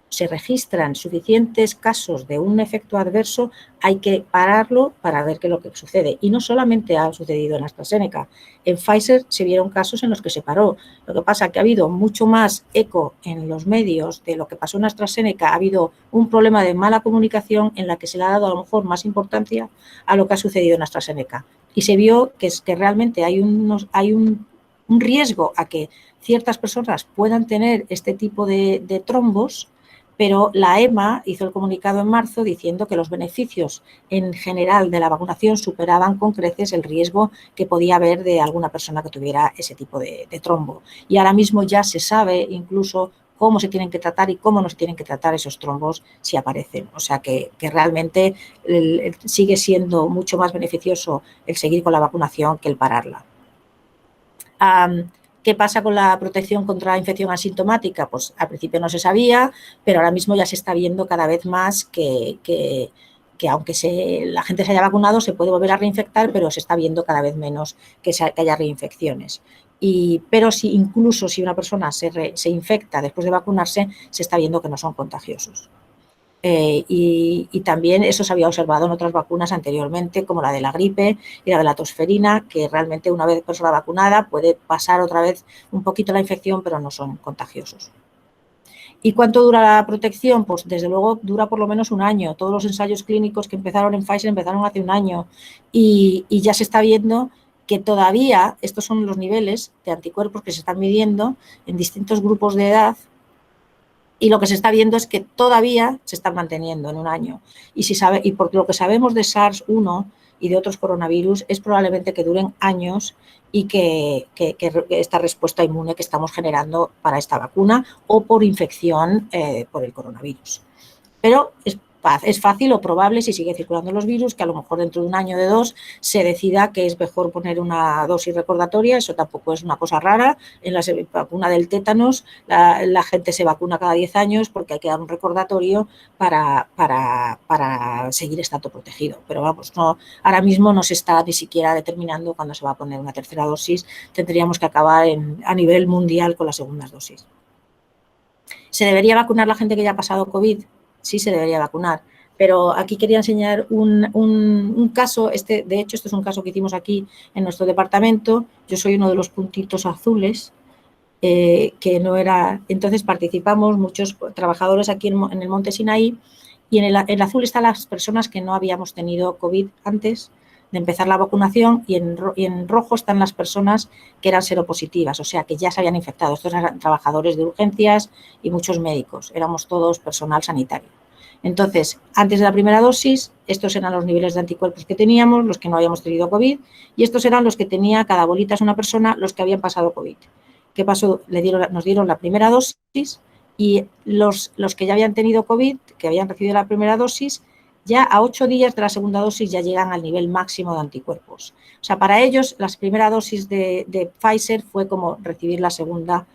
se registran suficientes casos de un efecto adverso, hay que pararlo para ver qué es lo que sucede. Y no solamente ha sucedido en AstraZeneca, en Pfizer se vieron casos en los que se paró. Lo que pasa es que ha habido mucho más eco en los medios de lo que pasó en AstraZeneca. Ha habido un problema de mala comunicación en la que se le ha dado a lo mejor más importancia a lo que ha sucedido en AstraZeneca. Y se vio que realmente hay un riesgo a que ciertas personas puedan tener este tipo de trombos, pero la EMA hizo el comunicado en marzo diciendo que los beneficios en general de la vacunación superaban con creces el riesgo que podía haber de alguna persona que tuviera ese tipo de trombo. Y ahora mismo ya se sabe incluso cómo se tienen que tratar y cómo no se tienen que tratar esos trombos si aparecen. O sea que realmente sigue siendo mucho más beneficioso el seguir con la vacunación que el pararla. ¿Qué pasa con la protección contra la infección asintomática? Pues al principio no se sabía, pero ahora mismo ya se está viendo cada vez más que aunque la gente se haya vacunado, se puede volver a reinfectar, pero se está viendo cada vez menos que haya reinfecciones. Pero incluso si una persona se infecta después de vacunarse, se está viendo que no son contagiosos. Y también eso se había observado en otras vacunas anteriormente, como la de la gripe y la de la tosferina, que realmente una vez persona vacunada puede pasar otra vez un poquito la infección, pero no son contagiosos. ¿Y cuánto dura la protección? Pues desde luego dura por lo menos un año. Todos los ensayos clínicos que empezaron en Pfizer empezaron hace un año y ya se está viendo que todavía estos son los niveles de anticuerpos que se están midiendo en distintos grupos de edad. Y lo que se está viendo es que todavía se están manteniendo en un año. Y por lo que sabemos de SARS-1 y de otros coronavirus, es probablemente que duren años y que esta respuesta inmune que estamos generando para esta vacuna o por infección por el coronavirus. Pero es fácil o probable, si sigue circulando los virus, que a lo mejor dentro de un año o de dos se decida que es mejor poner una dosis recordatoria. Eso tampoco es una cosa rara. En la vacuna del tétanos la gente se vacuna cada 10 años porque hay que dar un recordatorio para seguir estando protegido. Pero vamos, ahora mismo no se está ni siquiera determinando cuándo se va a poner una tercera dosis. Tendríamos que acabar a nivel mundial con las segundas dosis. ¿Se debería vacunar la gente que ya ha pasado COVID? Sí, se debería vacunar, pero aquí quería enseñar un caso. De hecho, este es un caso que hicimos aquí en nuestro departamento. Yo soy uno de los puntitos azules, que no era... Entonces participamos muchos trabajadores aquí en el Monte Sinaí, y en el azul están las personas que no habíamos tenido COVID antes de empezar la vacunación, y en rojo están las personas que eran seropositivas, o sea, que ya se habían infectado. Estos eran trabajadores de urgencias y muchos médicos, éramos todos personal sanitario. Entonces, antes de la primera dosis, estos eran los niveles de anticuerpos que teníamos, los que no habíamos tenido COVID, y estos eran los que tenía cada bolita es una persona, los que habían pasado COVID. ¿Qué pasó? Nos dieron la primera dosis, y los que ya habían tenido COVID, que habían recibido la primera dosis, ya a 8 días de la segunda dosis ya llegan al nivel máximo de anticuerpos. O sea, para ellos, la primera dosis de Pfizer fue como recibir la segunda,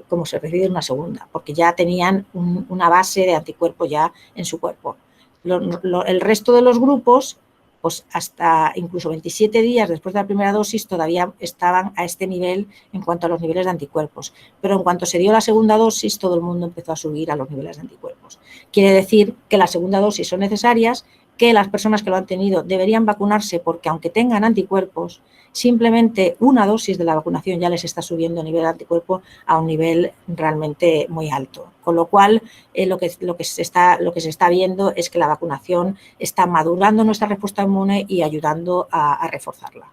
como se recibe una segunda, porque ya tenían una base de anticuerpos ya en su cuerpo. El resto de los grupos, pues hasta incluso 27 días después de la primera dosis todavía estaban a este nivel en cuanto a los niveles de anticuerpos. Pero en cuanto se dio la segunda dosis, todo el mundo empezó a subir a los niveles de anticuerpos. Quiere decir que la segunda dosis son necesarias, que las personas que lo han tenido deberían vacunarse, porque aunque tengan anticuerpos, simplemente una dosis de la vacunación ya les está subiendo el nivel de anticuerpo a un nivel realmente muy alto. Con lo cual, lo que se está viendo es que la vacunación está madurando nuestra respuesta inmune y ayudando a reforzarla.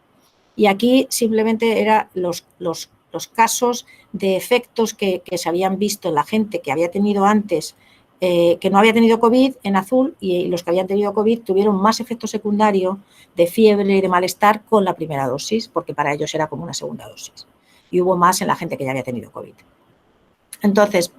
Y aquí simplemente eran los casos de efectos que se habían visto en la gente que había tenido antes, que no había tenido COVID en azul, y los que habían tenido COVID tuvieron más efecto secundario de fiebre y de malestar con la primera dosis, porque para ellos era como una segunda dosis. Y hubo más en la gente que ya había tenido COVID. Entonces,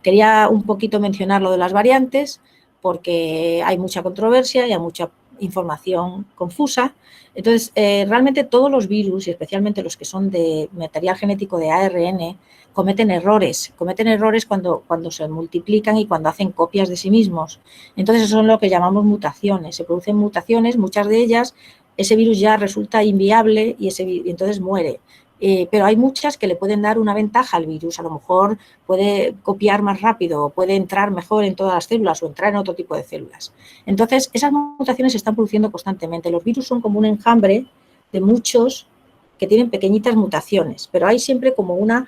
quería un poquito mencionar lo de las variantes, porque hay mucha controversia y hay mucha información confusa. Entonces, realmente todos los virus, y especialmente los que son de material genético de ARN, cometen errores cuando se multiplican y cuando hacen copias de sí mismos. Entonces, eso son lo que llamamos mutaciones. Se producen mutaciones, muchas de ellas, ese virus ya resulta inviable y entonces muere. Pero hay muchas que le pueden dar una ventaja al virus. A lo mejor puede copiar más rápido, o puede entrar mejor en todas las células o entrar en otro tipo de células. Entonces, esas mutaciones se están produciendo constantemente. Los virus son como un enjambre de muchos que tienen pequeñitas mutaciones, pero hay siempre como una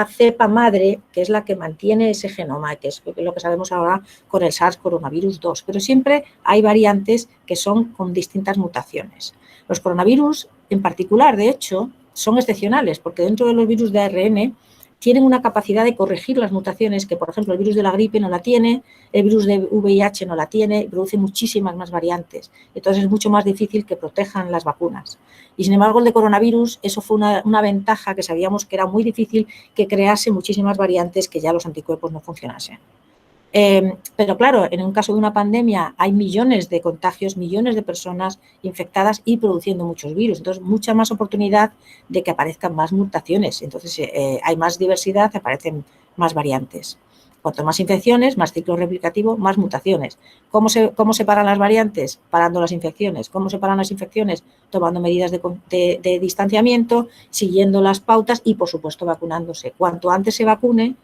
cepa madre que es la que mantiene ese genoma, que es lo que sabemos ahora con el SARS coronavirus 2, pero siempre hay variantes que son con distintas mutaciones. Los coronavirus en particular, de hecho, son excepcionales, porque dentro de los virus de ARN tienen una capacidad de corregir las mutaciones que, por ejemplo, el virus de la gripe no la tiene, el virus de VIH no la tiene, y produce muchísimas más variantes. Entonces es mucho más difícil que protejan las vacunas. Y sin embargo, el de coronavirus, eso fue una ventaja que sabíamos que era muy difícil que crease muchísimas variantes que ya los anticuerpos no funcionasen. Pero claro, en un caso de una pandemia hay millones de contagios, millones de personas infectadas y produciendo muchos virus. Entonces, mucha más oportunidad de que aparezcan más mutaciones. Entonces, hay más diversidad, aparecen más variantes. Cuanto más infecciones, más ciclo replicativo, más mutaciones. ¿Cómo se paran las variantes? Parando las infecciones. ¿Cómo se paran las infecciones? Tomando medidas de distanciamiento, siguiendo las pautas y, por supuesto, vacunándose. Cuanto antes se vacune,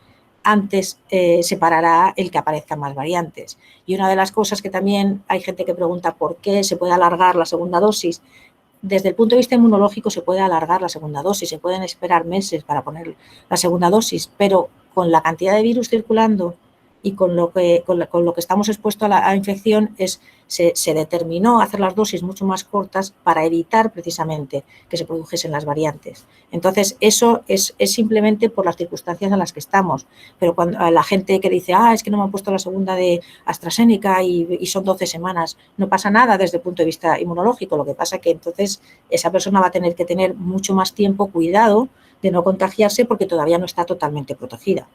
antes se parará el que aparezcan más variantes. Y una de las cosas que también hay gente que pregunta por qué se puede alargar la segunda dosis. Desde el punto de vista inmunológico se puede alargar la segunda dosis, se pueden esperar meses para poner la segunda dosis, pero con la cantidad de virus circulando y con lo que estamos expuestos a la infección, se determinó hacer las dosis mucho más cortas para evitar precisamente que se produjesen las variantes. Entonces, eso es simplemente por las circunstancias en las que estamos. Pero cuando la gente que dice, es que no me han puesto la segunda de AstraZeneca y son 12 semanas, no pasa nada desde el punto de vista inmunológico. Lo que pasa es que entonces esa persona va a tener que tener mucho más tiempo cuidado de no contagiarse porque todavía no está totalmente protegida.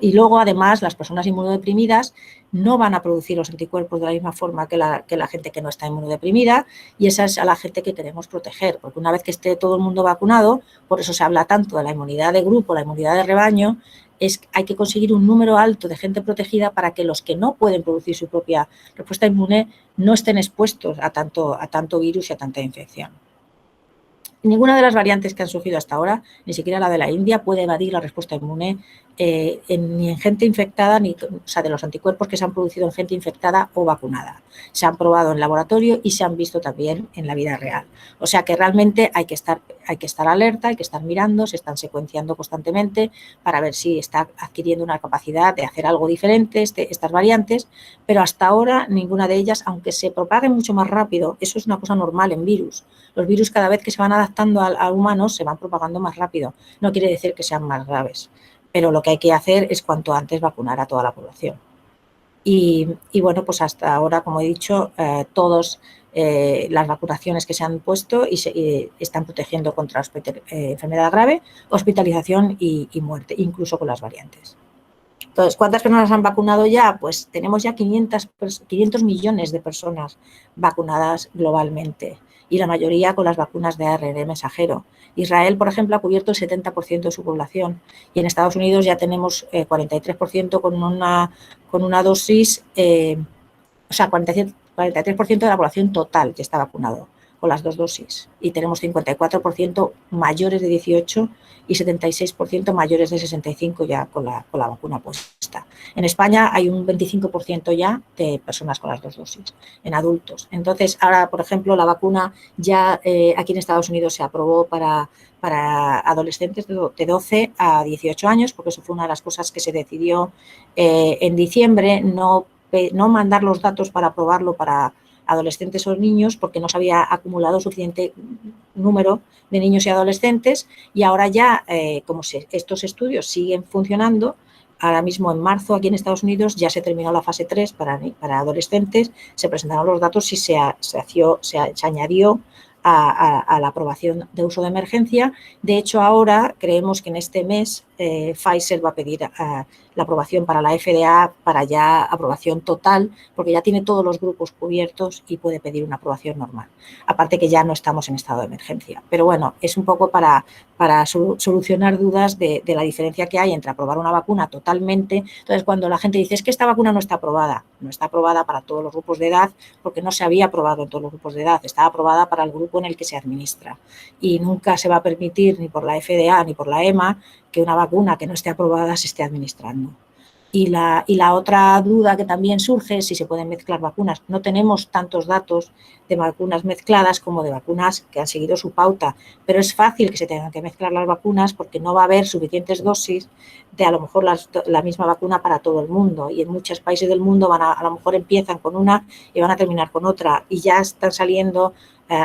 Y luego, además, las personas inmunodeprimidas no van a producir los anticuerpos de la misma forma que la gente que no está inmunodeprimida, y esa es a la gente que queremos proteger, porque una vez que esté todo el mundo vacunado, por eso se habla tanto de la inmunidad de grupo, la inmunidad de rebaño, hay que conseguir un número alto de gente protegida para que los que no pueden producir su propia respuesta inmune no estén expuestos a tanto virus y a tanta infección. Ninguna de las variantes que han surgido hasta ahora, ni siquiera la de la India, puede evadir la respuesta inmune ni en gente infectada, de los anticuerpos que se han producido en gente infectada o vacunada. Se han probado en laboratorio y se han visto también en la vida real. O sea que realmente hay que estar alerta, hay que estar mirando, se están secuenciando constantemente para ver si está adquiriendo una capacidad de hacer algo diferente estas variantes, pero hasta ahora ninguna de ellas, aunque se propaguen mucho más rápido, eso es una cosa normal en virus. Los virus, cada vez que se van adaptando a humanos, se van propagando más rápido. No quiere decir que sean más graves, pero lo que hay que hacer es cuanto antes vacunar a toda la población. Y bueno, pues hasta ahora, como he dicho, todas las vacunaciones que se han puesto y están protegiendo contra enfermedad grave, hospitalización y muerte, incluso con las variantes. Entonces, ¿cuántas personas han vacunado ya? Pues tenemos ya 500 millones de personas vacunadas globalmente, y la mayoría con las vacunas de ARN mensajero. Israel, por ejemplo, ha cubierto el 70% de su población, y en Estados Unidos ya tenemos 43% con una dosis, 43% de la población total que está vacunado con las dos dosis, y tenemos 54% mayores de 18 y 76% mayores de 65 ya con la vacuna puesta. En España hay un 25% ya de personas con las dos dosis, en adultos. Entonces, ahora, por ejemplo, la vacuna ya aquí en Estados Unidos se aprobó para adolescentes de 12 a 18 años, porque eso fue una de las cosas que se decidió en diciembre, no mandar los datos para aprobarlo para adolescentes o niños, porque no se había acumulado suficiente número de niños y adolescentes, y ahora ya, como estos estudios siguen funcionando, ahora mismo en marzo aquí en Estados Unidos ya se terminó la fase 3 para adolescentes, se presentaron los datos y se añadió a la aprobación de uso de emergencia. De hecho, ahora creemos que en este mes Pfizer va a pedir la aprobación para la FDA para ya aprobación total, porque ya tiene todos los grupos cubiertos y puede pedir una aprobación normal. Aparte que ya no estamos en estado de emergencia. Pero bueno, es un poco para solucionar dudas de la diferencia que hay entre aprobar una vacuna totalmente. Entonces, cuando la gente dice, es que esta vacuna no está aprobada para todos los grupos de edad, porque no se había aprobado en todos los grupos de edad, está aprobada para el grupo en el que se administra. Y nunca se va a permitir, ni por la FDA ni por la EMA, que una vacuna que no esté aprobada se esté administrando. Y la otra duda que también surge es si se pueden mezclar vacunas. No tenemos tantos datos de vacunas mezcladas como de vacunas que han seguido su pauta, pero es fácil que se tengan que mezclar las vacunas porque no va a haber suficientes dosis de a lo mejor la misma vacuna para todo el mundo, y en muchos países del mundo a lo mejor empiezan con una y van a terminar con otra, y ya están saliendo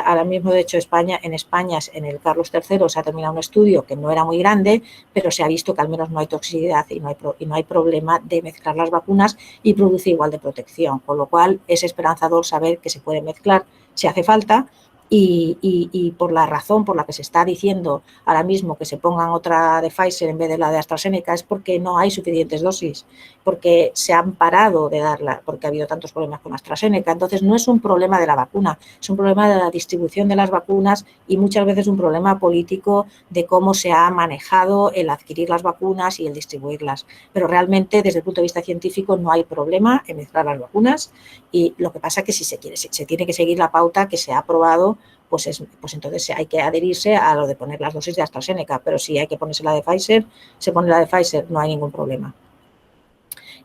Ahora mismo, de hecho, en España, en el Carlos III, se ha terminado un estudio que no era muy grande, pero se ha visto que al menos no hay toxicidad y no hay problema de mezclar las vacunas y produce igual de protección, con lo cual es esperanzador saber que se puede mezclar si hace falta. Y por la razón por la que se está diciendo ahora mismo que se pongan otra de Pfizer en vez de la de AstraZeneca es porque no hay suficientes dosis, porque se han parado de darla, porque ha habido tantos problemas con AstraZeneca. Entonces, no es un problema de la vacuna, es un problema de la distribución de las vacunas y muchas veces un problema político de cómo se ha manejado el adquirir las vacunas y el distribuirlas. Pero realmente, desde el punto de vista científico, no hay problema en mezclar las vacunas, y lo que pasa es que si se tiene que seguir la pauta que se ha aprobado, pues entonces hay que adherirse a lo de poner las dosis de AstraZeneca, pero si hay que ponerse la de Pfizer, se pone la de Pfizer, no hay ningún problema.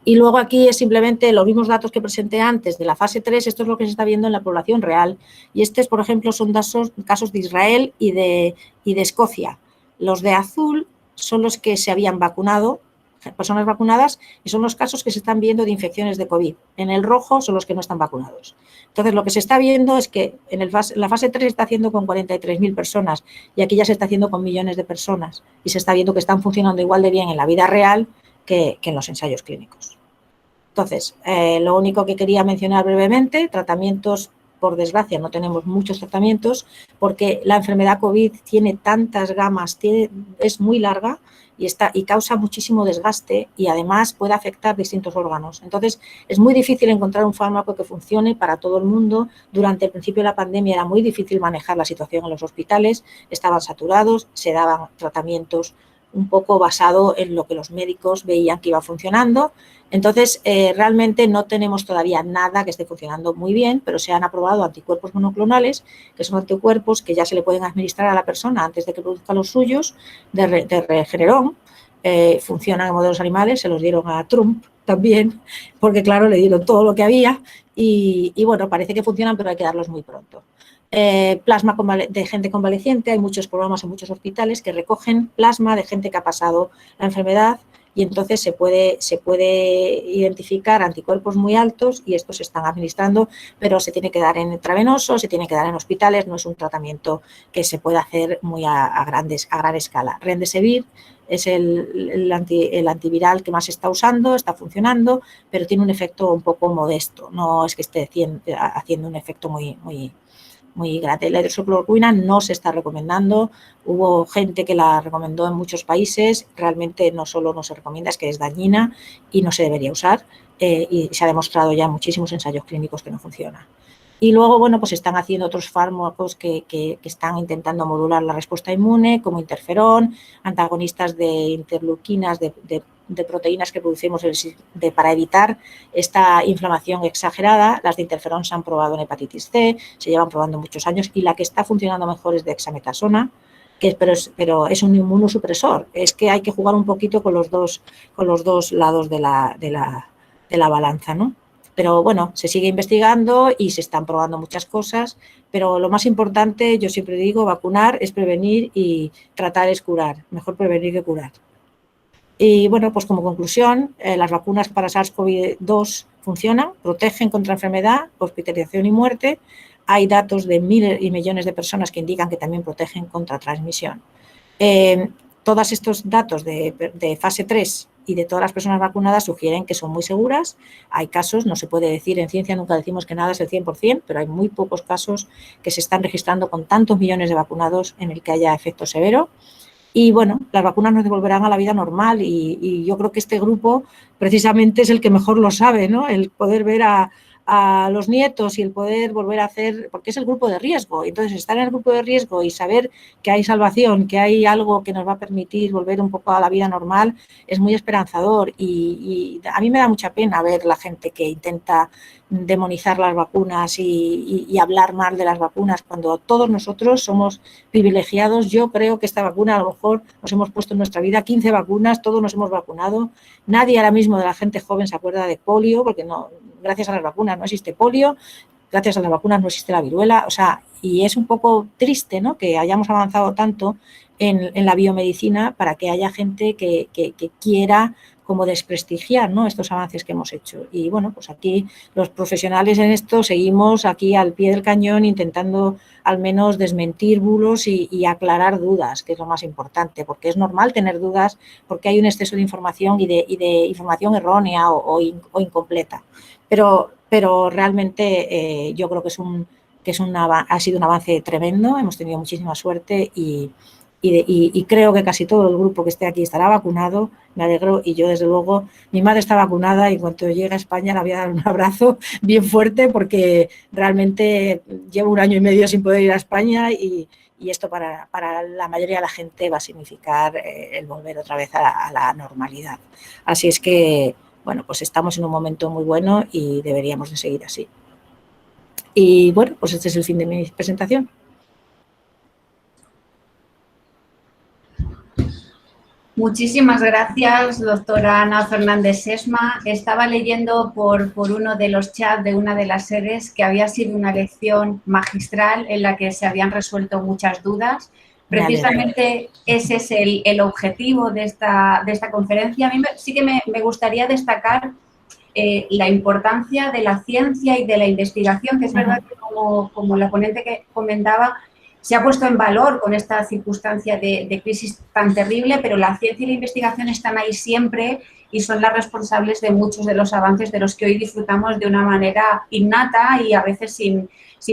Y luego aquí es simplemente los mismos datos que presenté antes de la fase 3, esto es lo que se está viendo en la población real. Y por ejemplo, son casos de Israel y de Escocia. Los de azul son los que se habían vacunado, personas vacunadas, y son los casos que se están viendo de infecciones de COVID. En el rojo son los que no están vacunados. Entonces, lo que se está viendo es que en la fase 3 se está haciendo con 43.000 personas y aquí ya se está haciendo con millones de personas y se está viendo que están funcionando igual de bien en la vida real que en los ensayos clínicos. Entonces, lo único que quería mencionar brevemente, tratamientos, por desgracia, no tenemos muchos tratamientos porque la enfermedad COVID tiene tantas gamas, es muy larga y causa muchísimo desgaste y además puede afectar distintos órganos. Entonces, es muy difícil encontrar un fármaco que funcione para todo el mundo. Durante el principio de la pandemia era muy difícil manejar la situación en los hospitales, estaban saturados, se daban tratamientos un poco basado en lo que los médicos veían que iba funcionando. Entonces, realmente no tenemos todavía nada que esté funcionando muy bien, pero se han aprobado anticuerpos monoclonales, que son anticuerpos que ya se le pueden administrar a la persona antes de que produzca los suyos, de Regeneron. Funcionan en modelos animales, se los dieron a Trump también, porque claro, le dieron todo lo que había y bueno, parece que funcionan, pero hay que darlos muy pronto. Plasma de gente convaleciente, hay muchos programas en muchos hospitales que recogen plasma de gente que ha pasado la enfermedad y entonces se puede identificar anticuerpos muy altos y estos se están administrando, pero se tiene que dar en intravenoso, se tiene que dar en hospitales, no es un tratamiento que se pueda hacer muy a gran escala. Remdesivir es el antiviral que más se está usando, está funcionando, pero tiene un efecto un poco modesto, no es que esté haciendo un efecto muy grande. La hidroxicloroquina no se está recomendando, hubo gente que la recomendó en muchos países, realmente no solo no se recomienda, es que es dañina y no se debería usar y se ha demostrado ya en muchísimos ensayos clínicos que no funciona. Y luego, bueno, pues están haciendo otros fármacos que están intentando modular la respuesta inmune, como interferón, antagonistas de interleuquinas, de proteínas que producimos para evitar esta inflamación exagerada. Las de interferón se han probado en hepatitis C, se llevan probando muchos años y la que está funcionando mejor es dexametasona, pero es un inmunosupresor. Es que hay que jugar un poquito con los dos lados de la balanza, ¿no? Pero bueno, se sigue investigando y se están probando muchas cosas, pero lo más importante, yo siempre digo, vacunar es prevenir y tratar es curar. Mejor prevenir que curar. Y bueno, pues como conclusión, las vacunas para SARS-CoV-2 funcionan, protegen contra enfermedad, hospitalización y muerte. Hay datos de miles y millones de personas que indican que también protegen contra transmisión. Todos estos datos de fase 3 y de todas las personas vacunadas sugieren que son muy seguras. Hay casos, no se puede decir, en ciencia nunca decimos que nada es el 100%, pero hay muy pocos casos que se están registrando con tantos millones de vacunados en el que haya efecto severo. Y bueno, las vacunas nos devolverán a la vida normal y yo creo que este grupo precisamente es el que mejor lo sabe, ¿no? El poder ver a los nietos y el poder volver a hacer, porque es el grupo de riesgo. Entonces, estar en el grupo de riesgo y saber que hay salvación, que hay algo que nos va a permitir volver un poco a la vida normal, es muy esperanzador. Y a mí me da mucha pena ver la gente que intenta demonizar las vacunas y hablar mal de las vacunas cuando todos nosotros somos privilegiados. Yo creo que esta vacuna, a lo mejor nos hemos puesto en nuestra vida 15 vacunas, todos nos hemos vacunado. Nadie ahora mismo de la gente joven se acuerda de polio, porque no, gracias a las vacunas no existe polio. gracias a las vacunas no existe la viruela, o sea, y es un poco triste, ¿no?, que hayamos avanzado tanto en la biomedicina para que haya gente que quiera como desprestigiar, ¿no?, estos avances que hemos hecho. Y bueno, pues aquí los profesionales en esto seguimos aquí al pie del cañón intentando al menos desmentir bulos y aclarar dudas, que es lo más importante, porque es normal tener dudas porque hay un exceso de información y de información errónea o incompleta. Pero realmente yo creo que ha sido un avance tremendo, hemos tenido muchísima suerte y creo que casi todo el grupo que esté aquí estará vacunado, me alegro, y yo desde luego, mi madre está vacunada y en cuanto llegue a España la voy a dar un abrazo bien fuerte porque realmente llevo 1 año y medio sin poder ir a España y esto para la mayoría de la gente va a significar el volver otra vez a la normalidad. Así es que, bueno, pues estamos en un momento muy bueno y deberíamos de seguir así. Y bueno, pues este es el fin de mi presentación. Muchísimas gracias, doctora Ana Fernández Sesma. Estaba leyendo por uno de los chats de una de las sedes que había sido una lección magistral en la que se habían resuelto muchas dudas. Precisamente ese es el objetivo de esta conferencia. A mí sí que me gustaría destacar la importancia de la ciencia y de la investigación, que es verdad que como la ponente que comentaba, se ha puesto en valor con esta circunstancia de crisis tan terrible, pero la ciencia y la investigación están ahí siempre y son las responsables de muchos de los avances de los que hoy disfrutamos de una manera innata y a veces sin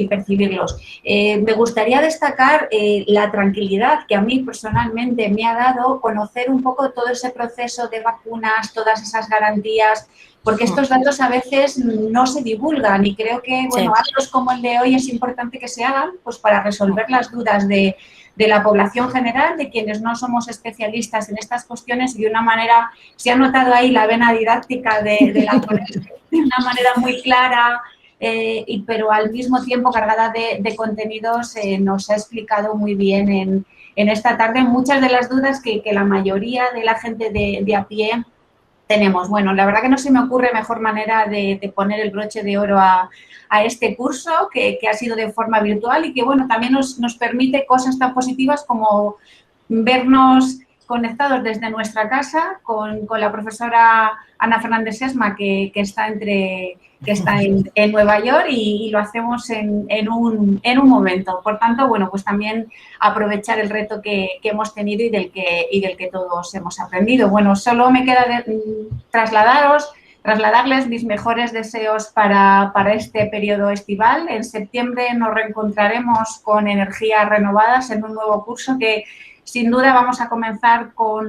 percibirlos. Me gustaría destacar la tranquilidad que a mí personalmente me ha dado conocer un poco todo ese proceso de vacunas, todas esas garantías, porque estos datos a veces no se divulgan y creo que, bueno, actos como el de hoy es importante que se hagan pues para resolver las dudas de la población general, de quienes no somos especialistas en estas cuestiones, y de una manera, se ha notado ahí la vena didáctica de la ponencia, de una manera muy clara, pero al mismo tiempo cargada de contenidos, nos ha explicado muy bien en esta tarde muchas de las dudas que la mayoría de la gente de a pie tenemos. Bueno, la verdad que no se me ocurre mejor manera de poner el broche de oro a este curso que ha sido de forma virtual y que, bueno, también nos permite cosas tan positivas como vernos conectados desde nuestra casa con la profesora Ana Fernández Sesma, que está en Nueva York y lo hacemos en un momento. Por tanto, bueno, pues también aprovechar el reto que hemos tenido y del que todos hemos aprendido. Bueno, solo me queda trasladarles mis mejores deseos para este periodo estival. En septiembre nos reencontraremos con energías renovadas en un nuevo curso que sin duda vamos a comenzar con